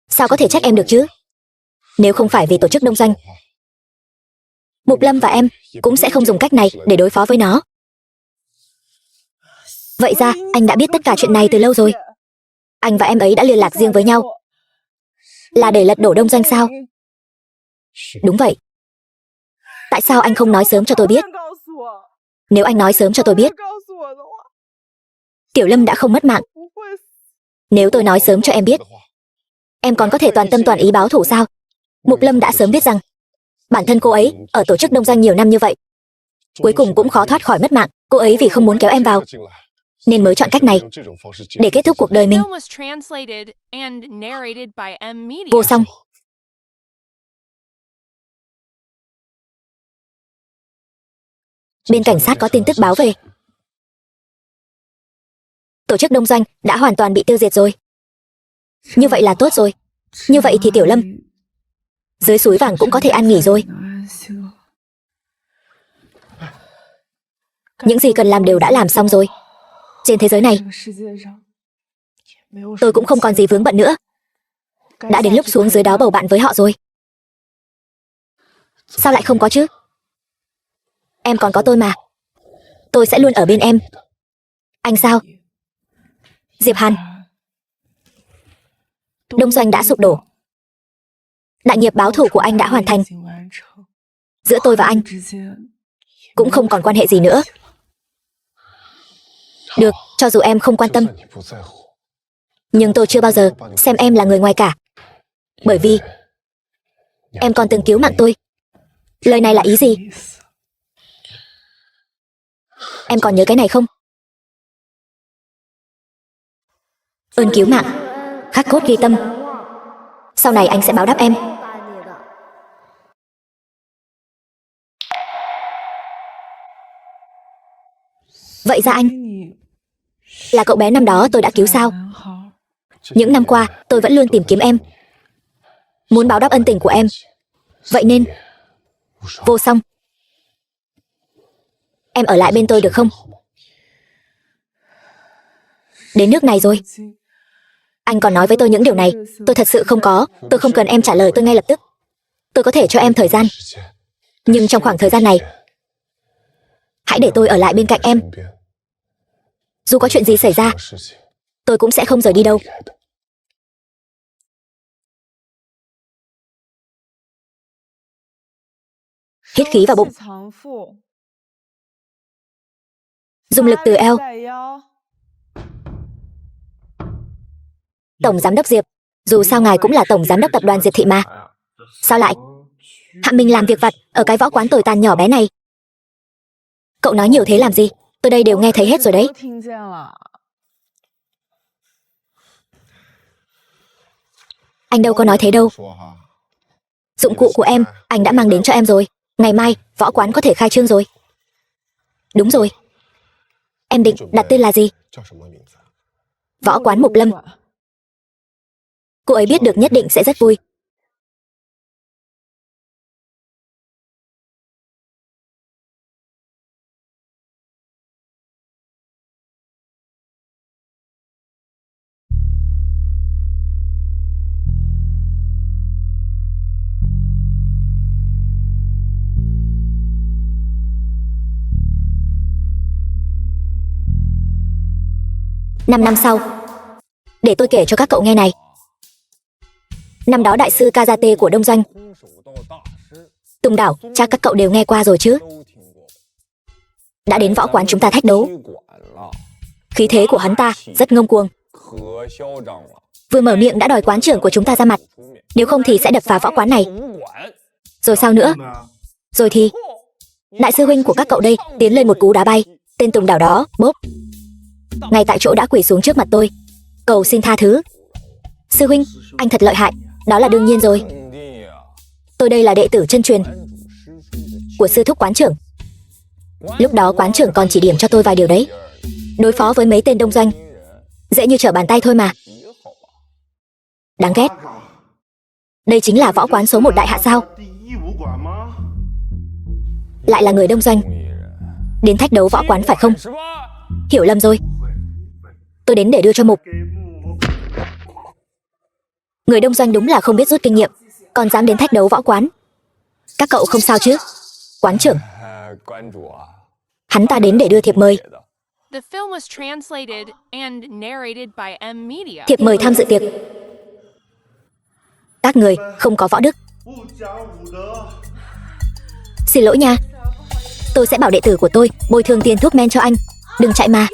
Sao có thể trách em được chứ? Nếu không phải vì tổ chức Đông Doanh, Mục Lâm và em cũng sẽ không dùng cách này để đối phó với nó. Vậy ra, anh đã biết tất cả chuyện này từ lâu rồi. Anh và em ấy đã liên lạc riêng với nhau. Là để lật đổ Đông Doanh sao? Đúng vậy. Tại sao anh không nói sớm cho tôi biết? Nếu anh nói sớm cho tôi biết, Tiểu Lâm đã không mất mạng. Nếu tôi nói sớm cho em biết, em còn có thể toàn tâm toàn ý báo thù sao? Mục Lâm đã sớm biết rằng bản thân cô ấy ở tổ chức Đông Doanh nhiều năm như vậy, cuối cùng cũng khó thoát khỏi mất mạng. Cô ấy vì không muốn kéo em vào, nên mới chọn cách này để kết thúc cuộc đời mình. Vô Song. Bên cảnh sát có tin tức báo về. Tổ chức Đông Doanh đã hoàn toàn bị tiêu diệt rồi. Như vậy là tốt rồi. Như vậy thì Tiểu Lâm dưới suối vàng cũng có thể an nghỉ rồi. Những gì cần làm đều đã làm xong rồi. Trên thế giới này, tôi cũng không còn gì vướng bận nữa. Đã đến lúc xuống dưới đó bầu bạn với họ rồi. Sao lại không có chứ? Em còn có tôi mà. Tôi sẽ luôn ở bên em. Anh sao? Diệp Hàn. Đông doanh đã sụp đổ. Đại nghiệp báo thù của anh đã hoàn thành. Giữa tôi và anh cũng không còn quan hệ gì nữa. Được, cho dù em không quan tâm, nhưng tôi chưa bao giờ xem em là người ngoài cả. Bởi vì em còn từng cứu mạng tôi. Lời này là ý gì? Em còn nhớ cái này không? Ơn cứu mạng khắc cốt ghi tâm. Sau này anh sẽ báo đáp em. Vậy ra anh là cậu bé năm đó tôi đã cứu sao? Những năm qua tôi vẫn luôn tìm kiếm em, muốn báo đáp ân tình của em. Vậy nên Vô Song, em ở lại bên tôi được không? Đến nước này rồi, anh còn nói với tôi những điều này. Tôi thật sự không có. Tôi không cần em trả lời tôi ngay lập tức. Tôi có thể cho em thời gian, nhưng trong khoảng thời gian này, hãy để tôi ở lại bên cạnh em. Dù có chuyện gì xảy ra, tôi cũng sẽ không rời đi đâu. Hít khí vào bụng, dùng lực từ eo. Tổng giám đốc Diệp, dù sao ngài cũng là tổng giám đốc tập đoàn Diệp Thị mà. Sao lại hạ mình làm việc vặt ở cái võ quán tồi tàn nhỏ bé này? Cậu nói nhiều thế làm gì? Tôi đây đều nghe thấy hết rồi đấy. Anh đâu có nói thế đâu. Dụng cụ của em, anh đã mang đến cho em rồi. Ngày mai, võ quán có thể khai trương rồi. Đúng rồi. Em định đặt tên là gì? Võ quán Mục Lâm. Cô ấy biết được nhất định sẽ rất vui. Năm năm sau, để tôi kể cho các cậu nghe này. Năm đó đại sư Karate của Đông Doanh, Tùng Đảo, chắc các cậu đều nghe qua rồi chứ. Đã đến võ quán chúng ta thách đấu. Khí thế của hắn ta rất ngông cuồng. Vừa mở miệng đã đòi quán trưởng của chúng ta ra mặt, nếu không thì sẽ đập phá võ quán này. Rồi sao nữa? Rồi thì đại sư huynh của các cậu đây tiến lên một cú đá bay tên Tùng Đảo đó, bốp, ngay tại chỗ đã quỳ xuống trước mặt tôi, cầu xin tha thứ. Sư huynh, anh thật lợi hại. Đó là đương nhiên rồi. Tôi đây là đệ tử chân truyền của sư thúc quán trưởng. Lúc đó quán trưởng còn chỉ điểm cho tôi vài điều đấy. Đối phó với mấy tên Đông Doanh dễ như trở bàn tay thôi mà. Đáng ghét. Đây chính là võ quán số 1 đại hạ sao? Lại là người Đông Doanh đến thách đấu võ quán phải không? Hiểu lầm rồi. Tôi đến để đưa cho Mục. Người Đông Doanh đúng là không biết rút kinh nghiệm, còn dám đến thách đấu võ quán. Các cậu không sao chứ? Quán trưởng, hắn ta đến để đưa thiệp mời. The film was translated and narrated by M Media. Thiệp mời tham dự tiệc. Các người không có võ đức. Xin lỗi nha. Tôi sẽ bảo đệ tử của tôi bồi thường tiền thuốc men cho anh. Đừng chạy mà.